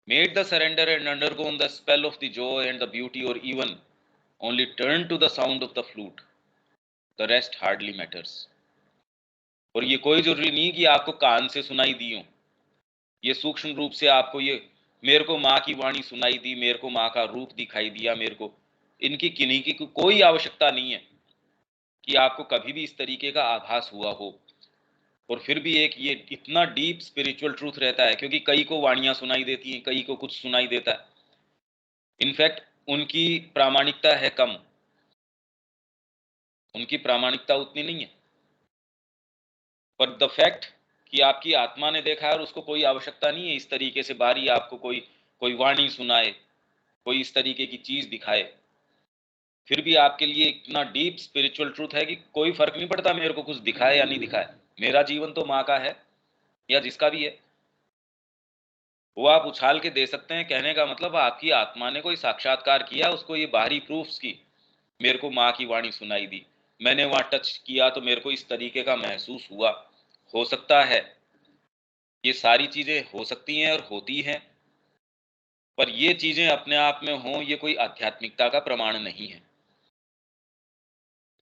made the surrender and undergone the spell of the joy and the beauty, or even only turned to the sound of the flute, the rest hardly matters। और ये कोई जरूरी नहीं कि आपको कान से सुनाई दी हो, ये सूक्ष्म रूप से आपको ये, मेरे को माँ की वाणी सुनाई दी, मेरे को माँ का रूप दिखाई दिया, मेरे को इनकी किन्हीं की कोई आवश्यकता नहीं है कि आपको कभी भी इस तरीके का आभास हुआ हो। और फिर भी एक ये इतना डीप स्पिरिचुअल ट्रूथ रहता है, क्योंकि कई को वाणियां सुनाई देती हैं, कई को कुछ सुनाई देता है, इनफैक्ट उनकी प्रामाणिकता है कम, उनकी प्रामाणिकता उतनी नहीं है। पर द फैक्ट कि आपकी आत्मा ने देखा है और उसको कोई आवश्यकता नहीं है इस तरीके से बारी आपको कोई कोई वाणी सुनाए, कोई इस तरीके की चीज दिखाए, फिर भी आपके लिए इतना डीप स्पिरिचुअल ट्रूथ है कि कोई फर्क नहीं पड़ता मेरे को कुछ दिखाए या नहीं दिखाए, मेरा जीवन तो माँ का है या जिसका भी है, वो आप उछाल के दे सकते हैं। कहने का मतलब आपकी आत्मा ने कोई साक्षात्कार किया, उसको ये बाहरी प्रूफ्स की, मेरे को माँ की वाणी सुनाई दी, मैंने वहां टच किया तो मेरे को इस तरीके का महसूस हुआ। हो सकता है ये सारी चीजें हो सकती हैं और होती हैं, पर ये चीजें अपने आप में हों ये कोई आध्यात्मिकता का प्रमाण नहीं है।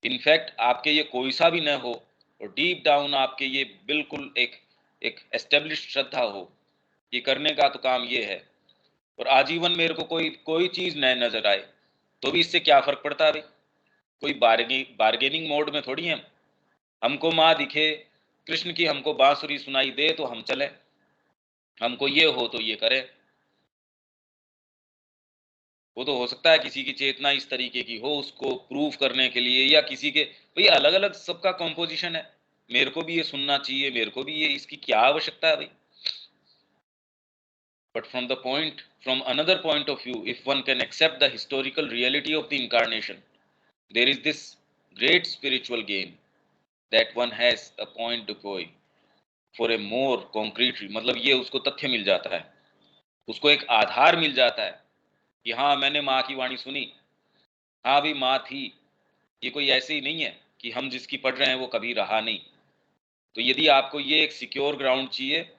इनफैक्ट आपके ये कोई सा भी न हो और डीप डाउन आपके ये बिल्कुल एक एस्टेब्लिश्ड श्रद्धा हो, ये करने का तो काम ये है, और आजीवन मेरे को कोई कोई चीज न नजर आए तो भी इससे क्या फर्क पड़ता है भाई? कोई बार्गेनिंग मोड में थोड़ी हैं। हमको माँ दिखे, कृष्ण की हमको बांसुरी सुनाई दे तो हम चले, हमको ये हो तो ये करें। वो तो हो सकता है किसी की चेतना इस तरीके की हो उसको प्रूव करने के लिए, या किसी के भाई अलग अलग सबका कॉम्पोजिशन है। मेरे को भी ये सुनना चाहिए, मेरे को भी ये, इसकी क्या आवश्यकता है भाई? But from another point of view, if one can accept the historical reality of the incarnation, there is this great spiritual gain that one has a point to go for a more concrete, मतलब ये उसको तथ्य मिल जाता है, उसको एक आधार मिल जाता है कि हाँ मैंने माँ की वाणी सुनी, हाँ भी माँ थी, ये कोई ऐसे ही नहीं है कि हम जिसकी पढ़ रहे हैं वो कभी रहा नहीं। तो यदि आपको ये एक सिक्योर ग्राउंड चाहिए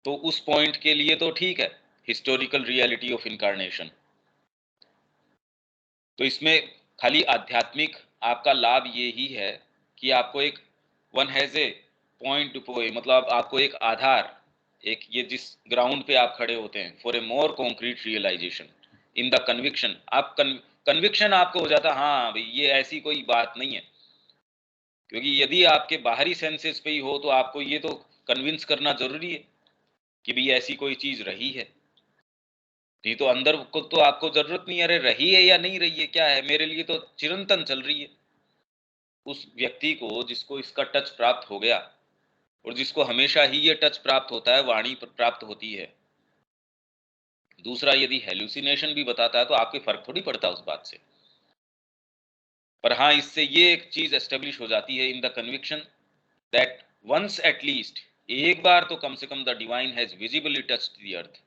तो उस पॉइंट के लिए तो ठीक है, हिस्टोरिकल रियलिटी ऑफ इनकारनेशन। तो इसमें खाली आध्यात्मिक आपका लाभ ये ही है कि आपको एक one has a point two पोए, मतलब आपको एक आधार, एक ये जिस ग्राउंड पे आप खड़े होते हैं, for a more concrete realisation in the conviction, आप कन्विक्शन आपको हो जाता हाँ भाई ये ऐसी कोई बात नहीं है। क्योंकि यदि आपके बाहरी सेंसेस पे ही हो तो आपको ये तो कन्विंस करना जरूरी है कि भाई ऐसी कोई चीज रही है, नहीं तो अंदर को तो आपको जरूरत नहीं, अरे रही है या नहीं रही है क्या है, मेरे लिए तो चिरंतन चल रही है। उस व्यक्ति को जिसको इसका टच प्राप्त हो गया, और जिसको हमेशा ही ये टच प्राप्त होता है, वाणी प्राप्त होती है, दूसरा यदि हेलुसिनेशन भी बताता है तो आपके फर्क थोड़ी पड़ता उस बात से। पर हाँ इससे ये एक चीज एस्टेब्लिश हो जाती है in the conviction that once at least, एक बार तो कम से कम the divine has visibly touched the earth,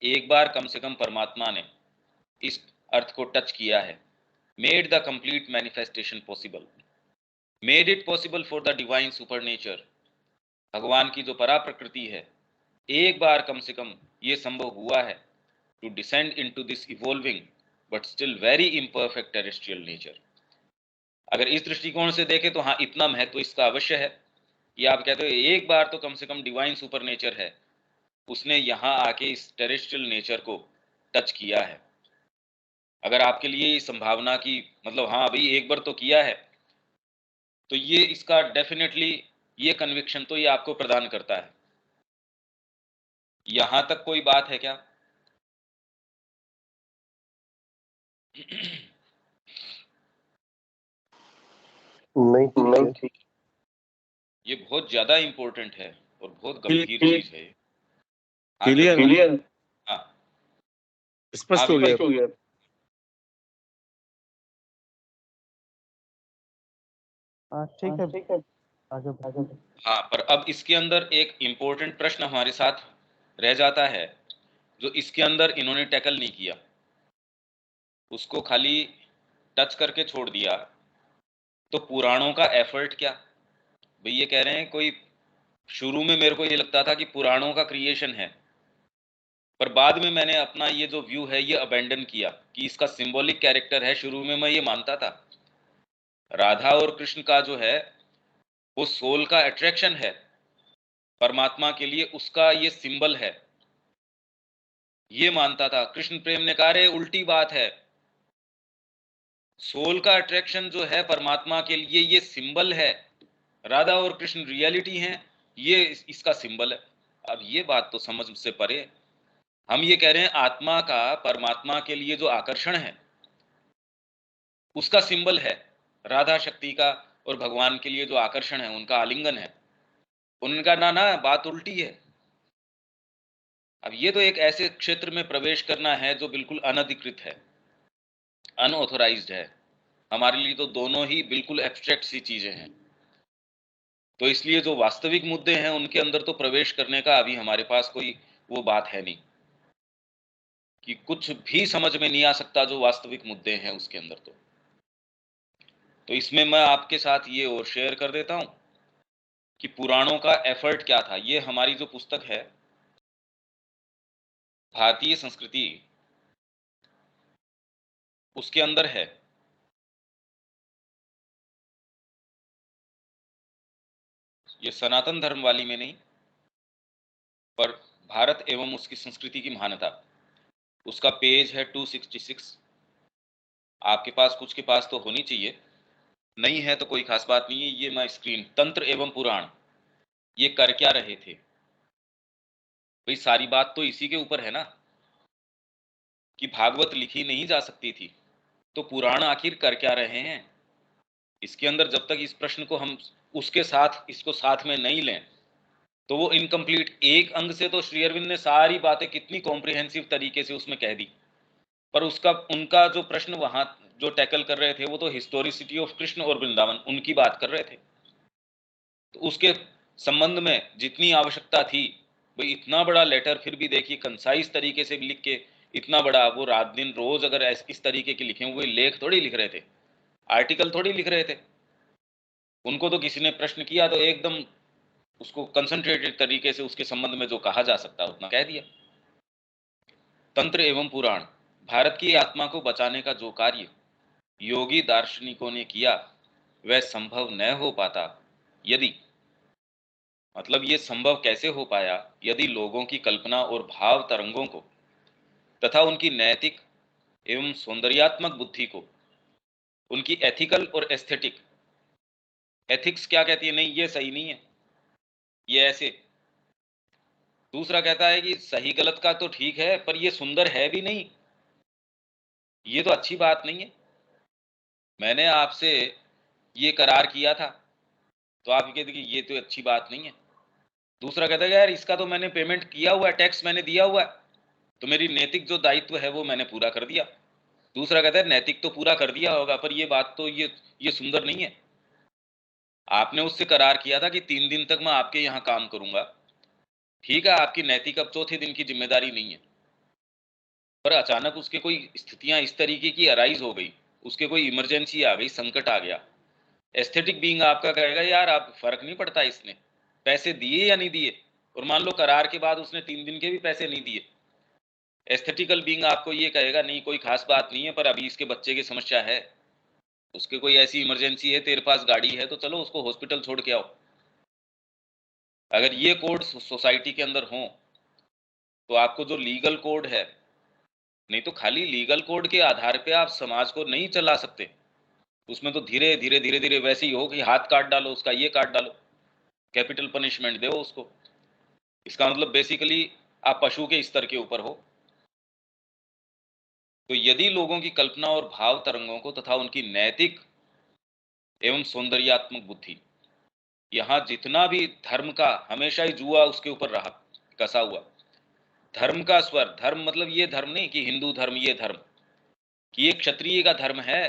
एक बार कम से कम परमात्मा ने इस अर्थ को टच किया है, made the complete manifestation possible, made it possible for the divine super nature, भगवान की जो परा प्रकृति है, एक बार कम से कम ये संभव हुआ है to descend into this evolving but still very imperfect terrestrial nature. अगर इस दृष्टिकोण से देखें तो हाँ इतना महत्व इसका अवश्य है कि आप कहते हो एक बार तो कम से कम डिवाइन सुपर नेचर है, उसने यहाँ आके इस टेरेस्ट्रियल नेचर को टच किया है। अगर आपके लिए इस संभावना की मतलब हाँ भाई एक बार तो किया है, तो ये इसका डेफिनेटली ये कन्विक्शन तो ये आपको प्रदान करता है। यहां तक कोई बात है क्या?
नहीं ठीक है।
ये बहुत ज्यादा इंपॉर्टेंट है और बहुत गंभीर चीज है।
क्लियर
हाँ
स्पष्ट हो गया। ठीक है आगे बढ़ो।
हाँ, पर अब इसके अंदर एक इंपॉर्टेंट प्रश्न हमारे साथ रह जाता है जो इसके अंदर इन्होंने टैकल नहीं किया, उसको खाली टच करके छोड़ दिया। तो पुराणों का एफर्ट क्या? भाई ये कह रहे हैं कोई, शुरू में मेरे को ये लगता था कि पुराणों का क्रिएशन है, पर बाद में मैंने अपना ये जो व्यू है ये अबेंडन किया कि इसका सिंबॉलिक कैरेक्टर है। शुरू में मैं ये मानता था राधा और कृष्ण का जो है वो सोल का अट्रैक्शन है परमात्मा के लिए, उसका ये सिंबल है, ये मानता था। कृष्ण प्रेम ने कहा रे उल्टी बात है, सोल का अट्रैक्शन जो है परमात्मा के लिए ये सिंबल है, राधा और कृष्ण रियलिटी हैं, ये इसका सिंबल है। अब ये बात तो समझ से परे है। हम ये कह रहे हैं आत्मा का परमात्मा के लिए जो आकर्षण है उसका सिंबल है, राधा शक्ति का और भगवान के लिए जो आकर्षण है उनका आलिंगन है। उनका ना ना बात उल्टी है। अब ये तो एक ऐसे क्षेत्र में प्रवेश करना है जो बिल्कुल अनधिकृत है, अनऑथोराइज्ड है। हमारे लिए तो दोनों ही बिल्कुल एब्स्ट्रैक्ट सी चीजें हैं। तो इसलिए जो वास्तविक मुद्दे हैं उनके अंदर तो प्रवेश करने का अभी हमारे पास कोई वो बात है नहीं, कि कुछ भी समझ में नहीं आ सकता जो वास्तविक मुद्दे हैं उसके अंदर। तो तो इसमें मैं आपके साथ ये और शेयर कर देता हूं कि पुराणों का एफर्ट क्या था। ये हमारी जो पुस्तक है भारतीय संस्कृति, उसके अंदर है। ये सनातन धर्म वाली में नहीं, पर भारत एवं उसकी संस्कृति की महानता, उसका पेज है 266। आपके पास कुछ के पास तो होनी चाहिए, नहीं है तो कोई खास बात नहीं है। ये मैं स्क्रीन, तंत्र एवं पुराण, ये कर क्या रहे थे भाई। सारी बात तो इसी के ऊपर है ना कि भागवत लिखी नहीं जा सकती थी, तो पुराण आखिर कर क्या रहे हैं। इसके अंदर जब तक इस प्रश्न को हम उसके साथ इसको साथ में नहीं लें तो वो इनकम्प्लीट। एक अंग से तो श्री अरविंद ने सारी बातें कितनी कॉम्प्रिहेंसिव तरीके से उसमें कह दी, पर उसका उनका जो प्रश्न वहां जो टैकल कर रहे थे वो तो हिस्टोरिसिटी ऑफ कृष्ण और वृंदावन उनकी बात कर रहे थे। तो उसके संबंध में जितनी आवश्यकता थी, भाई इतना बड़ा लेटर फिर भी देखिए कंसाइज तरीके से लिख के, इतना बड़ा वो रात दिन रोज अगर इस तरीके के लिखे हुए लेख थोड़ी लिख रहे थे, आर्टिकल थोड़ी लिख रहे थे। उनको तो किसी ने प्रश्न किया तो एकदम उसको कंसंट्रेटेड तरीके से उसके संबंध में जो कहा जा सकता उतना कह दिया। तंत्र एवं पुराण, भारत की आत्मा को बचाने का जो कार्य योगी दार्शनिकों ने किया वह संभव न हो पाता यदि, मतलब ये संभव कैसे हो पाया यदि लोगों की कल्पना और भाव तरंगों को तथा उनकी नैतिक एवं सौंदर्यात्मक बुद्धि को, उनकी एथिकल और एस्थेटिक, एथिक्स क्या कहती है, नहीं ये सही नहीं है, ये ऐसे। दूसरा कहता है कि सही गलत का तो ठीक है पर ये सुंदर है भी नहीं, ये तो अच्छी बात नहीं है। मैंने आपसे ये करार किया था तो आप कहते कि ये तो अच्छी बात नहीं है। दूसरा कहता है यार इसका तो मैंने पेमेंट किया हुआ है, टैक्स मैंने दिया हुआ है, तो मेरी नैतिक जो दायित्व है वो मैंने पूरा कर दिया। दूसरा कहता है नैतिक तो पूरा कर दिया होगा पर ये बात तो ये सुंदर नहीं है। आपने उससे करार किया था कि 3 दिन तक मैं आपके यहाँ काम करूंगा, ठीक है आपकी नैतिक अब चौथे दिन की जिम्मेदारी नहीं है, पर अचानक उसके कोई स्थितियां इस तरीके की अराइज हो गई, उसके कोई इमरजेंसी आ गई, संकट आ गया। एस्थेटिक बीइंग आपका कहेगा यार आप फर्क नहीं पड़ता इसने पैसे दिए या नहीं दिए, और मान लो करार के बाद उसने 3 दिन के भी पैसे नहीं दिए, एस्थेटिकल बीइंग आपको ये कहेगा नहीं कोई खास बात नहीं है पर अभी इसके बच्चे की समस्या है, उसके कोई ऐसी इमरजेंसी है, तेरे पास गाड़ी है तो चलो उसको हॉस्पिटल छोड़ के आओ। अगर ये कोड सोसाइटी के अंदर हो तो आपको जो लीगल कोड है, नहीं तो खाली लीगल कोड के आधार पे आप समाज को नहीं चला सकते। उसमें तो धीरे धीरे धीरे धीरे वैसे ही हो कि हाथ काट डालो उसका, ये काट डालो, कैपिटल पनिशमेंट दो उसको। इसका मतलब बेसिकली आप पशु के स्तर के ऊपर हो। तो यदि लोगों की कल्पना और भाव तरंगों को तथा उनकी नैतिक एवं सौंदर्यात्मक बुद्धि, यहाँ जितना भी धर्म का हमेशा ही जुआ उसके ऊपर रहा कसा हुआ, धर्म का स्वर, धर्म मतलब ये धर्म नहीं कि हिंदू धर्म ये धर्म, कि ये क्षत्रिय का धर्म है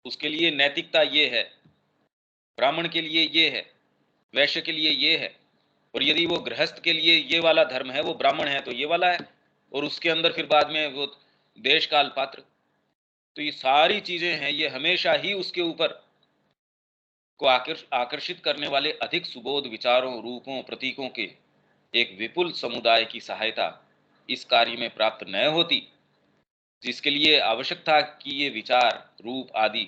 उसके लिए नैतिकता ये है, ब्राह्मण के लिए ये है, वैश्य के लिए ये है, और यदि वो गृहस्थ के लिए ये वाला धर्म है, वो ब्राह्मण है तो ये वाला है, और उसके अंदर फिर बाद में वो देश काल पात्र। तो ये सारी चीजें हैं, ये हमेशा ही उसके ऊपर को आकर्षित करने वाले अधिक सुबोध विचारों, रूपों, प्रतीकों के एक विपुल समुदाय की सहायता इस कार्य में प्राप्त न होती, जिसके लिए आवश्यक था कि ये विचार, रूप आदि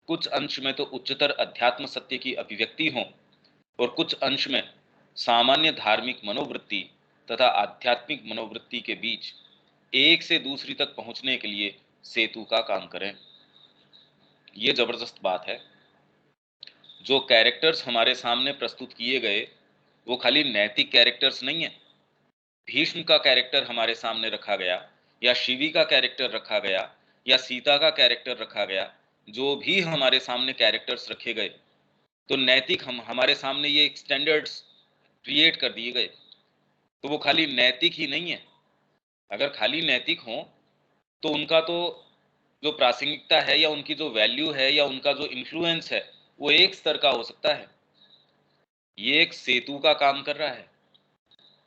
कुछ अंश में तो उच्चतर अध्यात्म सत्य की अभिव्यक्ति हों और कुछ अंश में सामान्य धार्मिक मनोवृत्ति तथा आध्यात्मिक मनोवृत्ति के बीच एक से दूसरी तक पहुंचने के लिए सेतु का काम करें। ये जबरदस्त बात है। जो कैरेक्टर्स हमारे सामने प्रस्तुत किए गए वो खाली नैतिक कैरेक्टर्स नहीं है। भीष्म का कैरेक्टर हमारे सामने रखा गया, या शिवी का कैरेक्टर रखा गया, या सीता का कैरेक्टर रखा गया, जो भी हमारे सामने कैरेक्टर्स रखे गए तो नैतिक हम हमारे सामने ये स्टैंडर्ड्स क्रिएट कर दिए गए। तो वो खाली नैतिक ही नहीं है। अगर खाली नैतिक हो तो उनका तो जो प्रासंगिकता है या उनकी जो वैल्यू है या उनका जो इन्फ्लुएंस है वो एक स्तर का हो सकता है। ये एक सेतु का काम कर रहा है।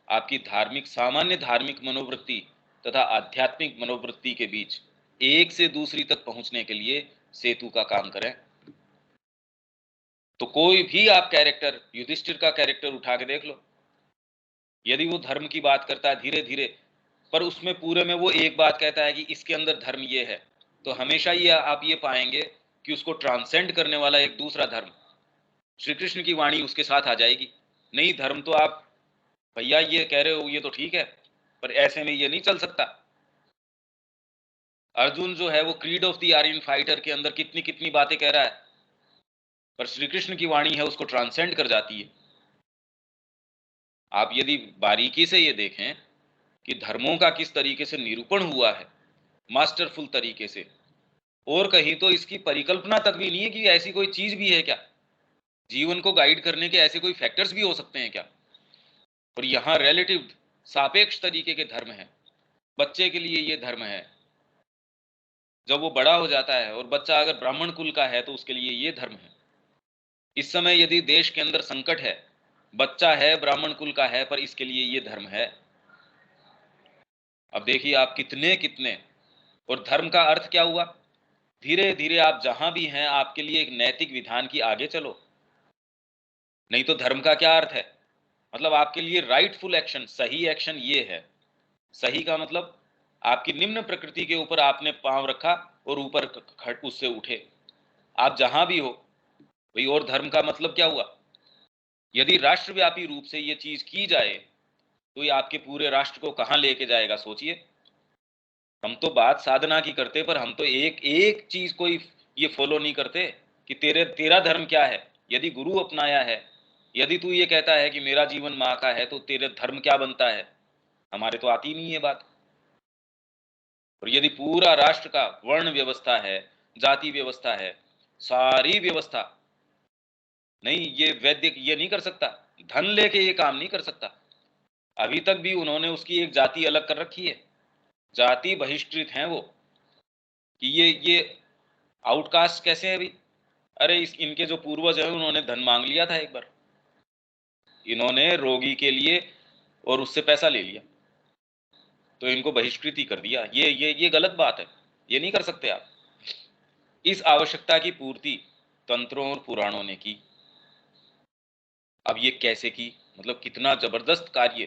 आपकी धार्मिक, सामान्य धार्मिक मनोवृत्ति तथा आध्यात्मिक मनोवृत्ति के बीच एक से दूसरी तक पहुंचने के लिए सेतु का काम करें। तो कोई भी आप कैरेक्टर, युधिष्ठिर का कैरेक्टर उठा के देख लो, यदि वो धर्म की बात करता है धीरे धीरे, पर उसमें पूरे में वो एक बात कहता है कि इसके अंदर धर्म ये है, तो हमेशा ये आप ये पाएंगे कि उसको ट्रांसेंड करने वाला एक दूसरा धर्म, श्री कृष्ण की वाणी उसके साथ आ जाएगी। नहीं, धर्म तो आप भैया ये कह रहे हो ये तो ठीक है, पर ऐसे में ये नहीं चल सकता। अर्जुन जो है वो creed of the Aryan fighter के अंदर कितनी कितनी बातें कह रहा है, पर श्री कृष्ण की वाणी है उसको ट्रांसेंड कर जाती है। आप यदि बारीकी से ये देखें कि धर्मों का किस तरीके से निरूपण हुआ है मास्टरफुल तरीके से, और कहीं तो इसकी परिकल्पना तक भी नहीं है कि ऐसी कोई चीज भी है क्या, जीवन को गाइड करने के ऐसे कोई फैक्टर्स भी हो सकते हैं क्या। और यहाँ रिलेटिव सापेक्ष तरीके के धर्म है। बच्चे के लिए ये धर्म है, जब वो बड़ा हो जाता है और बच्चा अगर ब्राह्मण कुल का है तो उसके लिए ये धर्म है। इस समय यदि देश के अंदर संकट है, बच्चा है ब्राह्मण कुल का है, पर इसके लिए ये धर्म है। अब देखिए आप कितने कितने, और धर्म का अर्थ क्या हुआ, धीरे धीरे आप जहां भी हैं आपके लिए एक नैतिक विधान की आगे चलो। नहीं तो धर्म का क्या अर्थ है, मतलब आपके लिए राइटफुल एक्शन, सही एक्शन ये है। सही का मतलब आपकी निम्न प्रकृति के ऊपर आपने पांव रखा और ऊपर उससे उठे, आप जहां भी हो भाई। और धर्म का मतलब क्या हुआ, यदि राष्ट्रव्यापी रूप से ये चीज की जाए तो ये आपके पूरे राष्ट्र को कहां लेके जाएगा सोचिए। हम तो बात साधना की करते, पर हम तो एक एक चीज कोई ये फॉलो नहीं करते कि तेरा धर्म क्या है। यदि गुरु अपनाया है, यदि तू ये कहता है कि मेरा जीवन माँ का है, तो तेरे धर्म क्या बनता है, हमारे तो आती नहीं है बात। और यदि पूरा राष्ट्र का वर्ण व्यवस्था है, जाति व्यवस्था है, सारी व्यवस्था, नहीं ये वैद्य ये नहीं कर सकता, धन लेके ये काम नहीं कर सकता। अभी तक भी उन्होंने उसकी एक जाति अलग कर रखी है, जाति बहिष्कृत हैं वो, कि ये आउटकास्ट कैसे है अभी। अरे इनके जो पूर्वज हैं उन्होंने धन मांग लिया था एक बार, इन्होंने रोगी के लिए और उससे पैसा ले लिया, तो इनको बहिष्कृत ही कर दिया। ये गलत बात है, ये नहीं कर सकते आप। इस आवश्यकता की पूर्ति तंत्रों और पुराणों ने की। अब ये कैसे की, मतलब कितना जबरदस्त कार्य,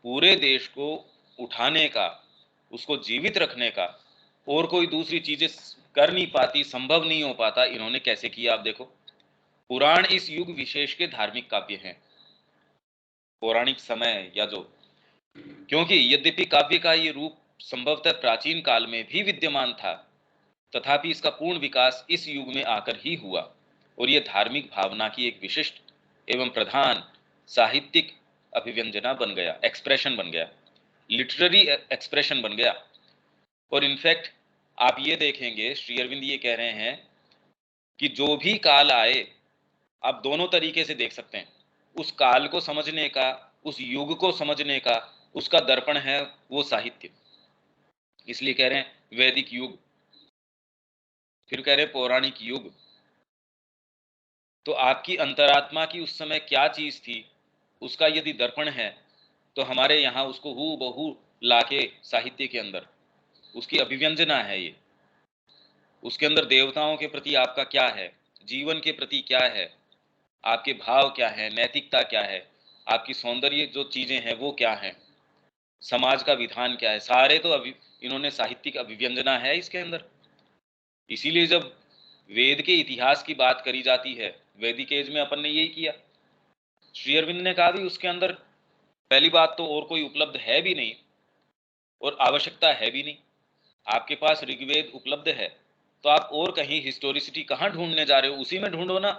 पूरे देश को उठाने का, उसको जीवित रखने का, और कोई दूसरी चीजें कर नहीं पाती, संभव नहीं हो पाता, इन्होंने कैसे किया आप देखो। पुराण इस युग विशेष के धार्मिक काव्य हैं, पौराणिक समय या जो, क्योंकि यद्यपि काव्य का ये रूप संभवतः प्राचीन काल में भी विद्यमान था, तथापि इसका पूर्ण विकास इस युग में आकर ही हुआ, और यह धार्मिक भावना की एक विशिष्ट एवं प्रधान साहित्यिक अभिव्यंजना बन गया, एक्सप्रेशन बन गया, लिटरेरी एक्सप्रेशन बन गया। और इनफैक्ट आप ये देखेंगे श्री अरविंद ये कह रहे हैं कि जो भी काल आए, आप दोनों तरीके से देख सकते हैं, उस काल को समझने का, उस युग को समझने का उसका दर्पण है वो साहित्य। इसलिए कह रहे हैं वैदिक युग, फिर कह रहे हैं पौराणिक युग। तो आपकी अंतरात्मा की उस समय क्या चीज थी, उसका यदि दर्पण है, तो हमारे यहाँ उसको हू बहू लाके साहित्य के अंदर उसकी अभिव्यंजना है ये। उसके अंदर देवताओं के प्रति आपका क्या है, जीवन के प्रति क्या है, आपके भाव क्या है, नैतिकता क्या है, आपकी सौंदर्य जो चीजें हैं वो क्या है, समाज का विधान क्या है, सारे तो इन्होंने साहित्यिक अभिव्यंजना है इसके अंदर। इसीलिए जब वेद के इतिहास की बात करी जाती है, वैदिक एज में अपन ने यही किया। श्री अरविंद ने कहा भी उसके अंदर पहली बात तो और कोई उपलब्ध है भी नहीं, और आवश्यकता है भी नहीं। आपके पास ऋग्वेद उपलब्ध है, तो आप और कहीं हिस्टोरिसिटी कहाँ ढूंढने जा रहे हो, उसी में ढूंढो ना।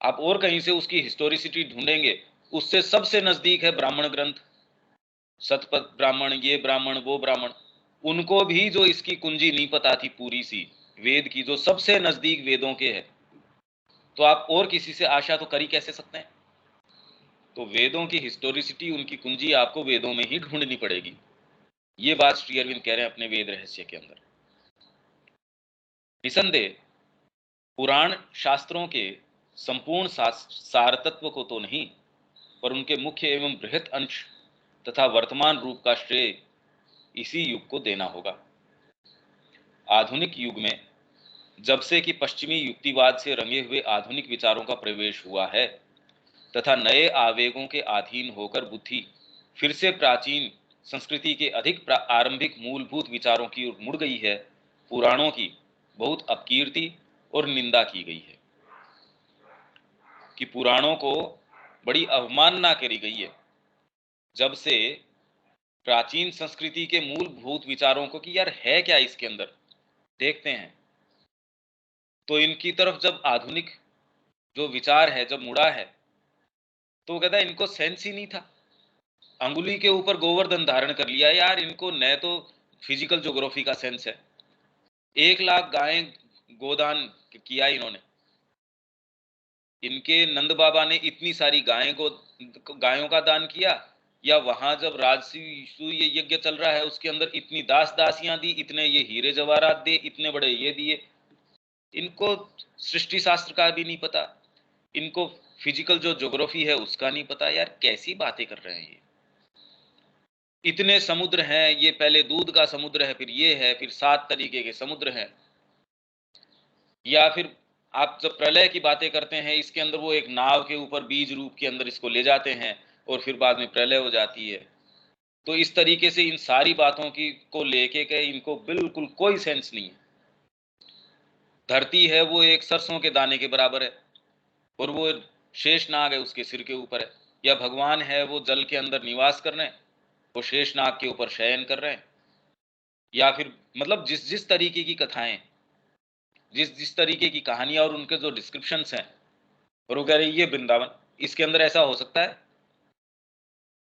आप और कहीं से उसकी हिस्टोरिसिटी ढूंढेंगे, उससे सबसे नजदीक है ब्राह्मण ग्रंथ, शतपथ ब्राह्मण, ये ब्राह्मण वो ब्राह्मण। उनको भी जो इसकी कुंजी नहीं पता थी पूरी सी वेद की, जो सबसे नजदीक वेदों के है, तो आप और किसी से आशा तो कर ही कैसे सकते हैं। तो वेदों की हिस्टोरिसिटी, उनकी कुंजी आपको वेदों में ही ढूंढनी पड़ेगी। ये बात श्री अरविंद कह रहे हैं अपने वेद रहस्य के अंदर। निसंदेह पुराण शास्त्रों के संपूर्ण सारतत्व को तो नहीं, पर उनके मुख्य एवं बृहत अंश तथा वर्तमान रूप का श्रेय इसी युग को देना होगा। आधुनिक युग में जब से कि पश्चिमी युक्तिवाद से रंगे हुए आधुनिक विचारों का प्रवेश हुआ है तथा नए आवेगों के अधीन होकर बुद्धि फिर से प्राचीन संस्कृति के अधिक आरंभिक मूलभूत विचारों की ओर मुड़ गई है, पुराणों की बहुत अपकीर्ति और निंदा की गई है, कि पुराणों को बड़ी अवमानना करी गई है। जब से प्राचीन संस्कृति के मूलभूत विचारों को कि यार है क्या इसके अंदर देखते हैं, तो इनकी तरफ जब आधुनिक जो विचार है जब मुड़ा है, तो वो कहता है इनको सेंस ही नहीं था। अंगुली के ऊपर गोवर्धन धारण कर लिया यार, इनको न तो फिजिकल ज्योग्राफी का सेंस है। 1 लाख गायें गोदान किया इन्होंने, इनके नंद बाबा ने इतनी सारी गायों का दान किया, या वहां जब राजसूय ये यज्ञ चल रहा है उसके अंदर इतनी दास दासियां दी, इतने ये हीरे जवाहरात दे, इतने बड़े ये दिए। इनको सृष्टि शास्त्र का भी नहीं पता, इनको फिजिकल जो ज्योग्राफी है उसका नहीं पता। यार कैसी बातें कर रहे हैं ये। इतने समुद्र हैं, ये पहले दूध का समुद्र है, फिर ये है, फिर 7 तरीके के समुद्र हैं। या फिर आप जब प्रलय की बातें करते हैं, इसके अंदर वो एक नाव के ऊपर बीज रूप के अंदर इसको ले जाते हैं और फिर बाद में प्रलय हो जाती है। तो इस तरीके से इन सारी बातों की को लेके के इनको बिल्कुल कोई सेंस नहीं है। धरती है वो एक सरसों के दाने के बराबर है और वो शेषनाग है उसके सिर के ऊपर है, या भगवान है वो जल के अंदर निवास कर रहे हैं, वो शेषनाग के ऊपर शयन कर रहे हैं। या फिर मतलब जिस जिस तरीके की कथाएं, जिस जिस तरीके की कहानियां और उनके जो डिस्क्रिप्शंस हैं, और वो कह रहे ये वृंदावन, इसके अंदर ऐसा हो सकता है?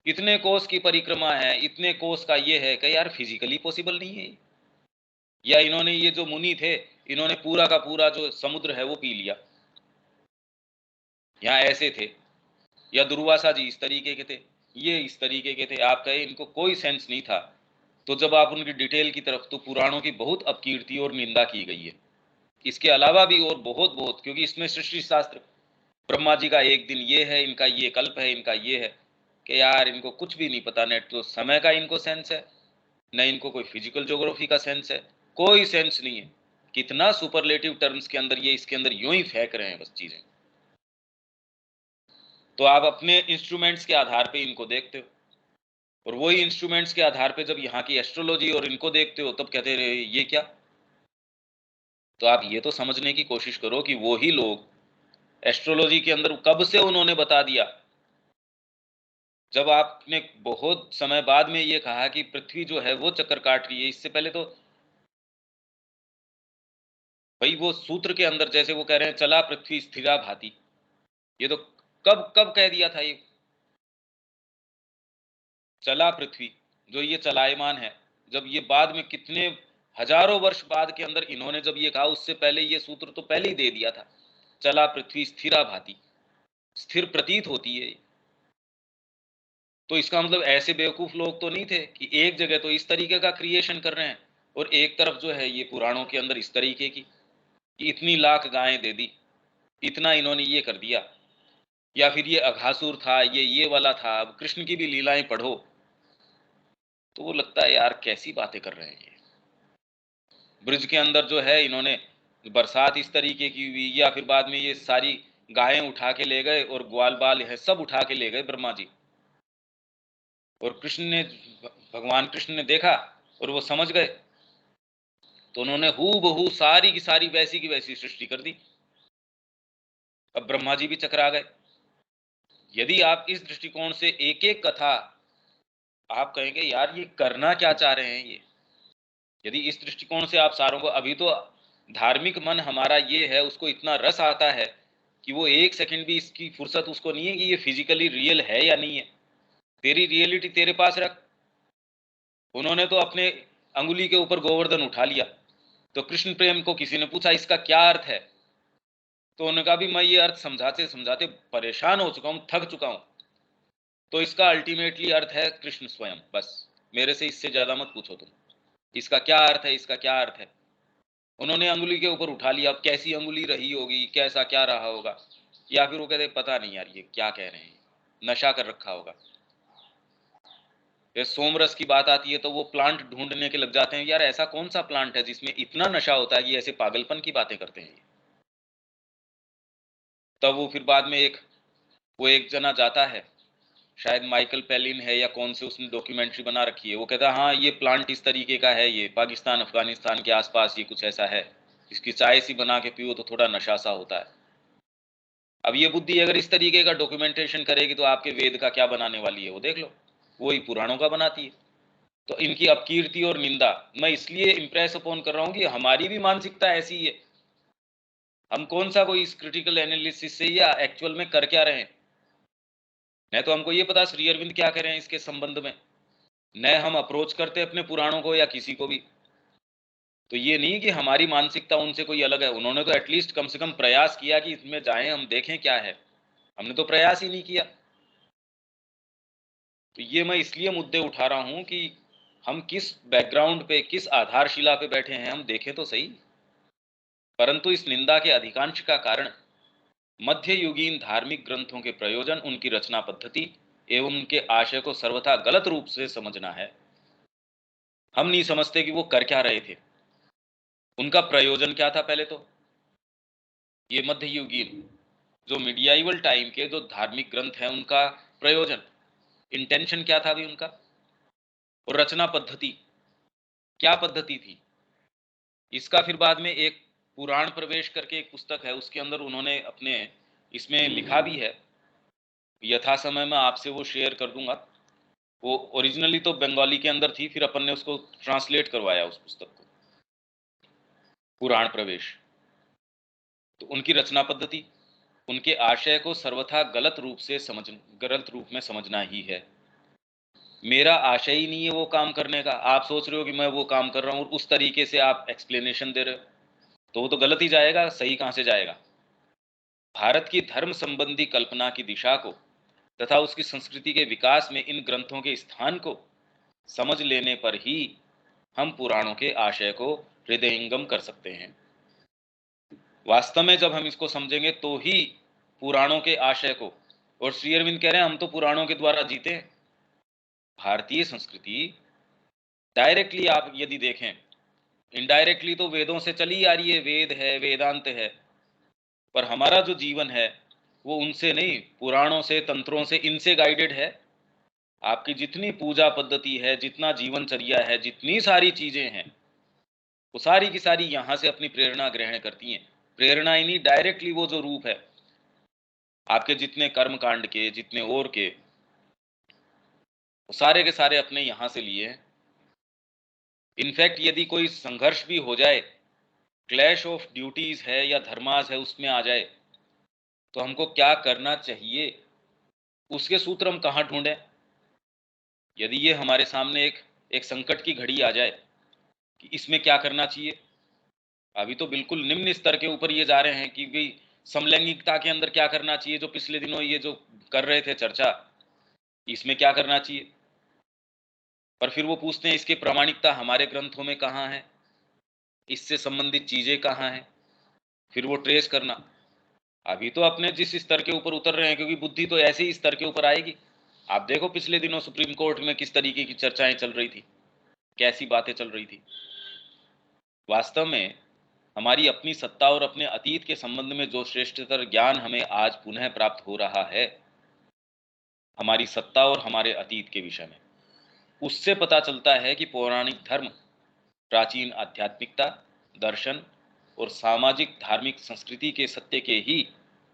इतने कोस की परिक्रमा है, इतने कोस का ये है कि यार फिजिकली पॉसिबल नहीं है। या इन्होंने ये जो मुनि थे, इन्होंने पूरा का पूरा जो समुद्र है वो पी लिया, यहाँ ऐसे थे। या दुर्वासा जी इस तरीके के थे, ये इस तरीके के थे। आप कहे इनको कोई सेंस नहीं था, तो जब आप उनकी डिटेल की तरफ, तो पुराणों की बहुत अपकीर्ति और निंदा की गई है। इसके अलावा भी और बहुत बहुत, क्योंकि इसमें सृष्टि शास्त्र, ब्रह्मा जी का एक दिन ये है, इनका ये कल्प है, इनका ये है, कि यार इनको कुछ भी नहीं पता। नेट तो समय का इनको सेंस है, न इनको कोई फिजिकल ज्योग्राफी का सेंस है, कोई सेंस नहीं है। कितना सुपरलेटिव टर्म्स के अंदर ये इसके अंदर यूं ही फेंक रहे हैं बस चीजें। तो आप अपने इंस्ट्रूमेंट्स के आधार पे इनको देखते हो, और वही इंस्ट्रूमेंट्स के आधार पे जब यहाँ की एस्ट्रोलॉजी और इनको देखते हो, तब कहते रहे ये क्या। तो आप ये तो समझने की कोशिश करो कि वो ही लोग एस्ट्रोलॉजी के अंदर कब से उन्होंने बता दिया। जब आपने बहुत समय बाद में ये कहा कि पृथ्वी जो है वो चक्कर काट रही है, इससे पहले तो भाई वो सूत्र के अंदर जैसे वो कह रहे हैं चला पृथ्वी स्थिरा भाती, ये तो कब कब कह दिया था ये। चला पृथ्वी, जो ये चलायमान है, जब ये बाद में कितने हजारों वर्ष बाद के अंदर इन्होंने जब ये कहा, उससे पहले ये सूत्र तो पहले ही दे दिया था। चला पृथ्वी स्थिरा भाती, स्थिर प्रतीत होती है। तो इसका मतलब ऐसे बेवकूफ लोग तो नहीं थे कि एक जगह तो इस तरीके का क्रिएशन कर रहे हैं और एक तरफ जो है ये पुराणों के अंदर इस तरीके की कि इतनी लाख गायें दे दी, इतना इन्होंने ये कर दिया। या फिर ये अघासुर था, ये वाला था। अब कृष्ण की भी लीलाएं पढ़ो तो वो लगता है यार कैसी बातें कर रहे हैं ये। ब्रिज के अंदर जो है इन्होंने बरसात इस तरीके की हुई, या फिर बाद में ये सारी गायें उठा के ले गए और ग्वाल बाल है सब उठा के ले गए ब्रह्मा जी। और कृष्ण ने, भगवान कृष्ण ने देखा और वो समझ गए, तो उन्होंने हू बहू सारी की सारी वैसी की वैसी सृष्टि कर दी। अब ब्रह्मा जी भी चकरा गए। यदि आप इस दृष्टिकोण से एक एक कथा आप कहेंगे यार ये करना क्या चाह रहे हैं ये, यदि इस दृष्टिकोण से आप सारों को, अभी तो धार्मिक मन हमारा ये है, उसको इतना रस आता है कि वो एक सेकंड भी इसकी फुर्सत उसको नहीं है कि ये फिजिकली रियल है या नहीं है। तेरी रियलिटी तेरे पास रख। उन्होंने तो अपने अंगुली के ऊपर गोवर्धन उठा लिया, तो कृष्ण प्रेम को किसी ने पूछा इसका क्या अर्थ है, तो उन्होंने कहा भी मैं ये अर्थ समझाते समझाते परेशान हो चुका हूं, थक चुका हूं। तो इसका अल्टीमेटली अर्थ है कृष्ण स्वयं, बस मेरे से इससे ज्यादा मत पूछो तुम, इसका क्या अर्थ है, इसका क्या अर्थ है। उन्होंने अंगुली के ऊपर उठा लिया, अब कैसी अंगुली रही होगी, कैसा क्या रहा होगा, या फिर वो कहते पता नहीं यार ये क्या कह रहे हैं, नशा कर रखा होगा। या सोमरस की बात आती है तो वो प्लांट ढूंढने के लग जाते हैं, यार ऐसा कौन सा प्लांट है जिसमें इतना नशा होता है कि ऐसे पागलपन की बातें करते हैं। तब वो फिर बाद में वो एक जना जाता है, शायद माइकल पेलिन है या कौन से, उसने डॉक्यूमेंट्री बना रखी है, वो कहता है हाँ ये प्लांट इस तरीके का है, ये पाकिस्तान अफगानिस्तान के आसपास ये कुछ ऐसा है, इसकी चाय सी बना के पियो तो थोड़ा नशा सा होता है। अब ये बुद्धि अगर इस तरीके का डॉक्यूमेंटेशन करेगी तो आपके वेद का क्या बनाने वाली है, वो देख लो, वही पुराणों का बनाती है। तो इनकी अपकीर्ति और निंदा मैं इसलिए इंप्रेस अपॉन कर रहा हूं कि हमारी भी मानसिकता ऐसी ही है। हम कौन सा कोई इस क्रिटिकल एनालिसिस से या एक्चुअल में कर क्या रहे हैं, न तो हमको ये पता श्री अरविंद क्या करें इसके संबंध में, न हम अप्रोच करते अपने पुराणों को या किसी को भी। तो ये नहीं कि हमारी मानसिकता उनसे कोई अलग है, उन्होंने तो एटलीस्ट कम से कम प्रयास किया कि इसमें जाएं हम देखें क्या है, हमने तो प्रयास ही नहीं किया। तो ये मैं इसलिए मुद्दे उठा रहा हूं कि हम किस बैकग्राउंड पे, किस आधारशिला पे बैठे हैं, हम देखें तो सही। परंतु इस निंदा के अधिकांश का कारण मध्ययुगीन धार्मिक ग्रंथों के प्रयोजन, उनकी रचना पद्धति एवं उनके आशय को सर्वथा गलत रूप से समझना है। हम नहीं समझते कि वो कर क्या रहे थे, उनका प्रयोजन क्या था। पहले तो ये मध्ययुगीन जो मिडियाइवल टाइम के जो धार्मिक ग्रंथ हैं, उनका प्रयोजन, इंटेंशन क्या था भी उनका, और रचना पद्धति क्या पद्धति थी, इसका फिर बाद में एक पुराण प्रवेश करके एक पुस्तक है, उसके अंदर उन्होंने अपने इसमें लिखा भी है, यथा समय मैं आपसे वो शेयर कर दूंगा। वो ओरिजिनली तो बंगाली के अंदर थी, फिर अपन ने उसको ट्रांसलेट करवाया उस पुस्तक को, पुराण प्रवेश। तो उनकी रचना पद्धति, उनके आशय को सर्वथा गलत रूप में समझना ही है। मेरा आशय ही नहीं है वो काम करने का। आप सोच रहे हो कि मैं वो काम कर रहा हूं और उस तरीके से आप एक्सप्लेनेशन दे रहे हो, तो वो तो गलत ही जाएगा, सही कहां से जाएगा। भारत की धर्म संबंधी कल्पना की दिशा को तथा उसकी संस्कृति के विकास में इन ग्रंथों के स्थान को समझ लेने पर ही हम पुराणों के आशय को हृदयंगम कर सकते हैं। वास्तव में जब हम इसको समझेंगे तो ही पुराणों के आशय को, और श्री अरविंद कह रहे हैं हम तो पुराणों के द्वारा जीते हैं। भारतीय संस्कृति डायरेक्टली आप यदि देखें, इनडायरेक्टली तो वेदों से चली आ रही है, वेद है, वेदांत है, पर हमारा जो जीवन है वो उनसे नहीं, पुराणों से, तंत्रों से, इनसे गाइडेड है। आपकी जितनी पूजा पद्धति है, जितना जीवनचर्या है, जितनी सारी चीजें हैं, वो सारी की सारी यहां से अपनी प्रेरणा ग्रहण करती हैं। प्रेरणा ही नहीं, डायरेक्टली वो जो रूप है आपके जितने कर्म कांड के, जितने और के, वो सारे के सारे अपने यहां से लिए हैं। इनफैक्ट यदि कोई संघर्ष भी हो जाए, क्लैश ऑफ ड्यूटीज है या धर्मास है, उसमें आ जाए, तो हमको क्या करना चाहिए, उसके सूत्र हम कहाँ ढूंढें। यदि ये हमारे सामने एक एक संकट की घड़ी आ जाए कि इसमें क्या करना चाहिए, अभी तो बिल्कुल निम्न स्तर के ऊपर ये जा रहे हैं कि भाई समलैंगिकता के अंदर क्या करना चाहिए, जो पिछले दिनों ये जो कर रहे थे चर्चा, इसमें क्या करना चाहिए। पर फिर वो पूछते हैं इसकी प्रामाणिकता हमारे ग्रंथों में कहाँ है, इससे संबंधित चीजें कहाँ हैं, फिर वो ट्रेस करना। अभी तो अपने जिस स्तर के ऊपर उतर रहे हैं, क्योंकि बुद्धि तो ऐसे ही स्तर के ऊपर आएगी। आप देखो पिछले दिनों सुप्रीम कोर्ट में किस तरीके की चर्चाएं चल रही थी, कैसी बातें चल रही थी। वास्तव में हमारी अपनी सत्ता और अपने अतीत के संबंध में जो श्रेष्ठतर ज्ञान हमें आज पुनः प्राप्त हो रहा है, हमारी सत्ता और हमारे अतीत के विषय में, उससे पता चलता है कि पौराणिक धर्म, प्राचीन आध्यात्मिकता, दर्शन और सामाजिक धार्मिक संस्कृति के सत्य के ही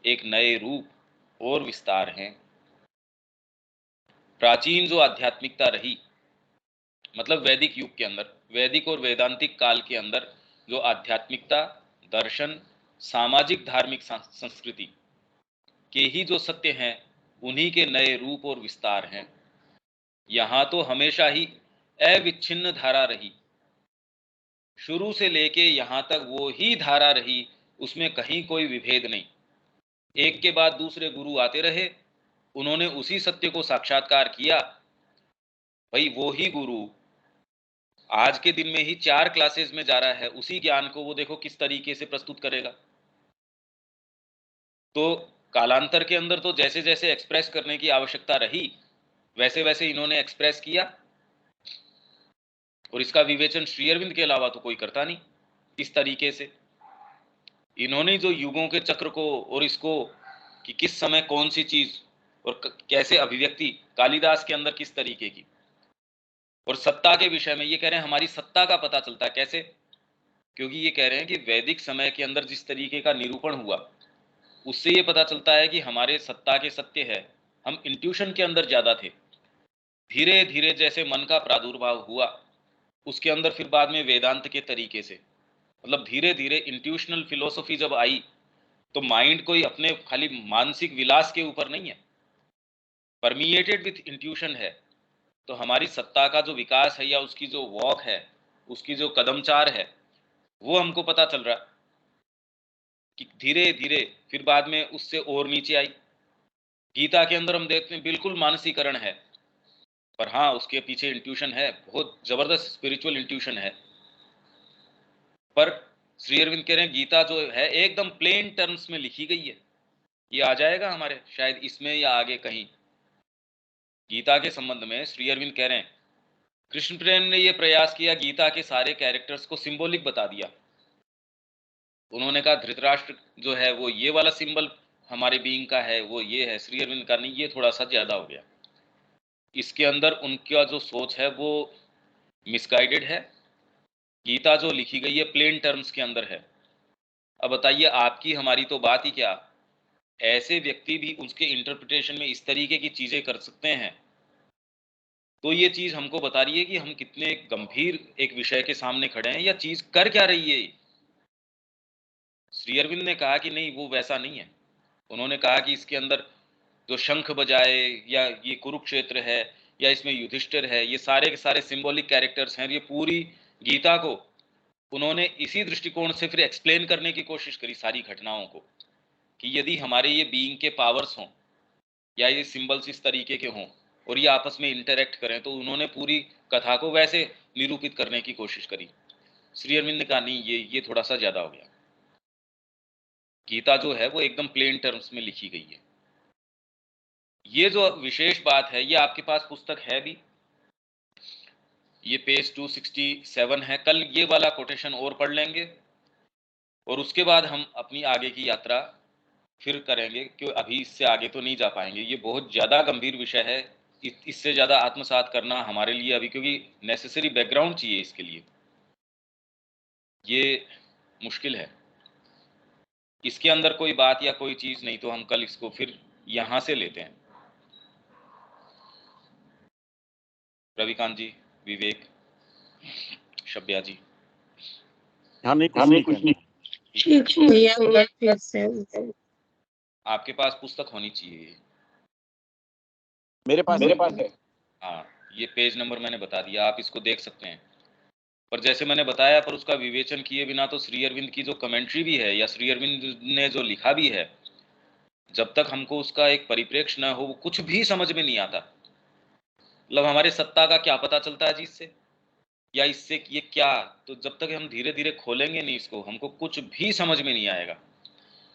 एक नए रूप और विस्तार हैं। प्राचीन जो आध्यात्मिकता रही, मतलब वैदिक युग के अंदर, वैदिक और वेदांतिक काल के अंदर जो आध्यात्मिकता, दर्शन, सामाजिक धार्मिक संस्कृति के ही जो सत्य हैं, उन्हीं के नए रूप और विस्तार हैं। यहाँ तो हमेशा ही अविच्छिन्न धारा रही, शुरू से लेके यहाँ तक वो ही धारा रही, उसमें कहीं कोई विभेद नहीं। एक के बाद दूसरे गुरु आते रहे, उन्होंने उसी सत्य को साक्षात्कार किया। भाई वो ही गुरु आज के दिन में ही 4 क्लासेस में जा रहा है, उसी ज्ञान को वो देखो किस तरीके से प्रस्तुत करेगा। तो कालांतर के अंदर तो जैसे जैसे एक्सप्रेस करने की आवश्यकता रही, वैसे वैसे इन्होंने एक्सप्रेस किया। और इसका विवेचन श्री अरविंद के अलावा तो कोई करता नहीं इस तरीके से। इन्होंने जो युगों के चक्र को और इसको कि किस समय कौन सी चीज और कैसे अभिव्यक्ति कालिदास के अंदर किस तरीके की, और सत्ता के विषय में ये कह रहे हैं हमारी सत्ता का पता चलता है कैसे, क्योंकि ये कह रहे हैं कि वैदिक समय के अंदर जिस तरीके का निरूपण हुआ उससे ये पता चलता है कि हमारे सत्ता के सत्य है, हम इंट्यूशन के अंदर ज्यादा थे। धीरे धीरे जैसे मन का प्रादुर्भाव हुआ उसके अंदर फिर बाद में वेदांत के तरीके से, मतलब धीरे धीरे इंट्यूशनल फिलोसफी जब आई तो माइंड कोई अपने खाली मानसिक विलास के ऊपर नहीं है, परमिएटेड विथ इंट्यूशन है। तो हमारी सत्ता का जो विकास है या उसकी जो वॉक है, उसकी जो कदमचार है, वो हमको पता चल रहा कि धीरे धीरे फिर बाद में उससे और नीचे आई। गीता के अंदर हम देखते हैं बिल्कुल मानसीकरण है, पर हाँ उसके पीछे इंट्यूशन है, बहुत जबरदस्त स्पिरिचुअल इंट्यूशन है। पर श्री अरविंद कह रहे हैं गीता जो है एकदम प्लेन टर्म्स में लिखी गई है। ये आ जाएगा हमारे शायद इसमें या आगे कहीं। गीता के संबंध में श्री अरविंद कह रहे हैं कृष्ण प्रेम ने यह प्रयास किया, गीता के सारे कैरेक्टर्स को सिंबॉलिक बता दिया। उन्होंने कहा धृतराष्ट्र जो है वो ये वाला सिंबल हमारे बीइंग का है, वो ये है। श्री अरविंद का नहीं, ये थोड़ा सा ज्यादा हो गया। इसके अंदर उनका जो सोच है वो मिसगाइडेड है। गीता जो लिखी गई है प्लेन टर्म्स के अंदर है। अब बताइए आपकी हमारी तो बात ही क्या, ऐसे व्यक्ति भी उसके इंटरप्रिटेशन में इस तरीके की चीजें कर सकते हैं। तो ये चीज हमको बता रही है कि हम कितने गंभीर एक विषय के सामने खड़े हैं, या चीज कर क्या रही है। श्री अरविंद ने कहा कि नहीं वो वैसा नहीं है। उन्होंने कहा कि इसके अंदर जो शंख बजाए या ये कुरुक्षेत्र है या इसमें युधिष्ठिर है, ये सारे के सारे सिंबॉलिक कैरेक्टर्स हैं। ये पूरी गीता को उन्होंने इसी दृष्टिकोण से फिर एक्सप्लेन करने की कोशिश करी सारी घटनाओं को, कि यदि हमारे ये बीइंग के पावर्स हों या ये सिंबल्स इस तरीके के हों और ये आपस में इंटरेक्ट करें, तो उन्होंने पूरी कथा को वैसे निरूपित करने की कोशिश करी। श्री अरविंद ने कहा नहीं ये थोड़ा सा ज्यादा हो गया। गीता जो है वो एकदम प्लेन टर्म्स में लिखी गई है। ये जो विशेष बात है ये आपके पास पुस्तक है भी, ये पेज 267 है। कल ये वाला कोटेशन और पढ़ लेंगे और उसके बाद हम अपनी आगे की यात्रा फिर करेंगे, क्यों अभी इससे आगे तो नहीं जा पाएंगे। ये बहुत ज़्यादा गंभीर विषय है, इससे ज़्यादा आत्मसात करना हमारे लिए अभी, क्योंकि नेसेसरी बैकग्राउंड चाहिए इसके लिए, ये मुश्किल है। इसके अंदर कोई बात या कोई चीज़ नहीं तो हम कल इसको फिर यहाँ से लेते हैं। रविकांत जी, विवेक, शब्या जी।
हाँ नहीं कुछ नहीं कहना।
ठीक है भैया, गॉड ब्लेस यू।
आपके पास पुस्तक होनी चाहिए।
मेरे पास
है। हाँ, ये पेज नंबर मैंने बता दिया, आप इसको देख सकते हैं। पर जैसे मैंने बताया, पर उसका विवेचन किए बिना तो श्री अरविंद की जो कमेंट्री भी है या श्री अरविंद ने जो लिखा भी है, जब तक हमको उसका एक परिप्रेक्ष्य न हो वो कुछ भी समझ में नहीं आता। मतलब हमारे सत्ता का क्या पता चलता है जी इससे, या इससे ये क्या, तो जब तक हम धीरे धीरे खोलेंगे नहीं इसको हमको कुछ भी समझ में नहीं आएगा।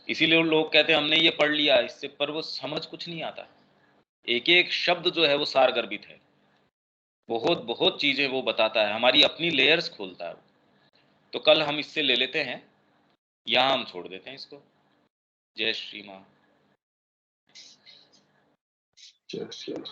इसीलिए लोग कहते हैं हमने ये पढ़ लिया इससे, पर वो समझ कुछ नहीं आता। एक एक शब्द जो है वो सारगर्भित है, बहुत बहुत चीजें वो बताता है, हमारी अपनी लेयर्स खोलता है। तो कल हम इससे ले लेते हैं, यहाँ हम छोड़ देते हैं इसको। जय श्री माँ।
चलो।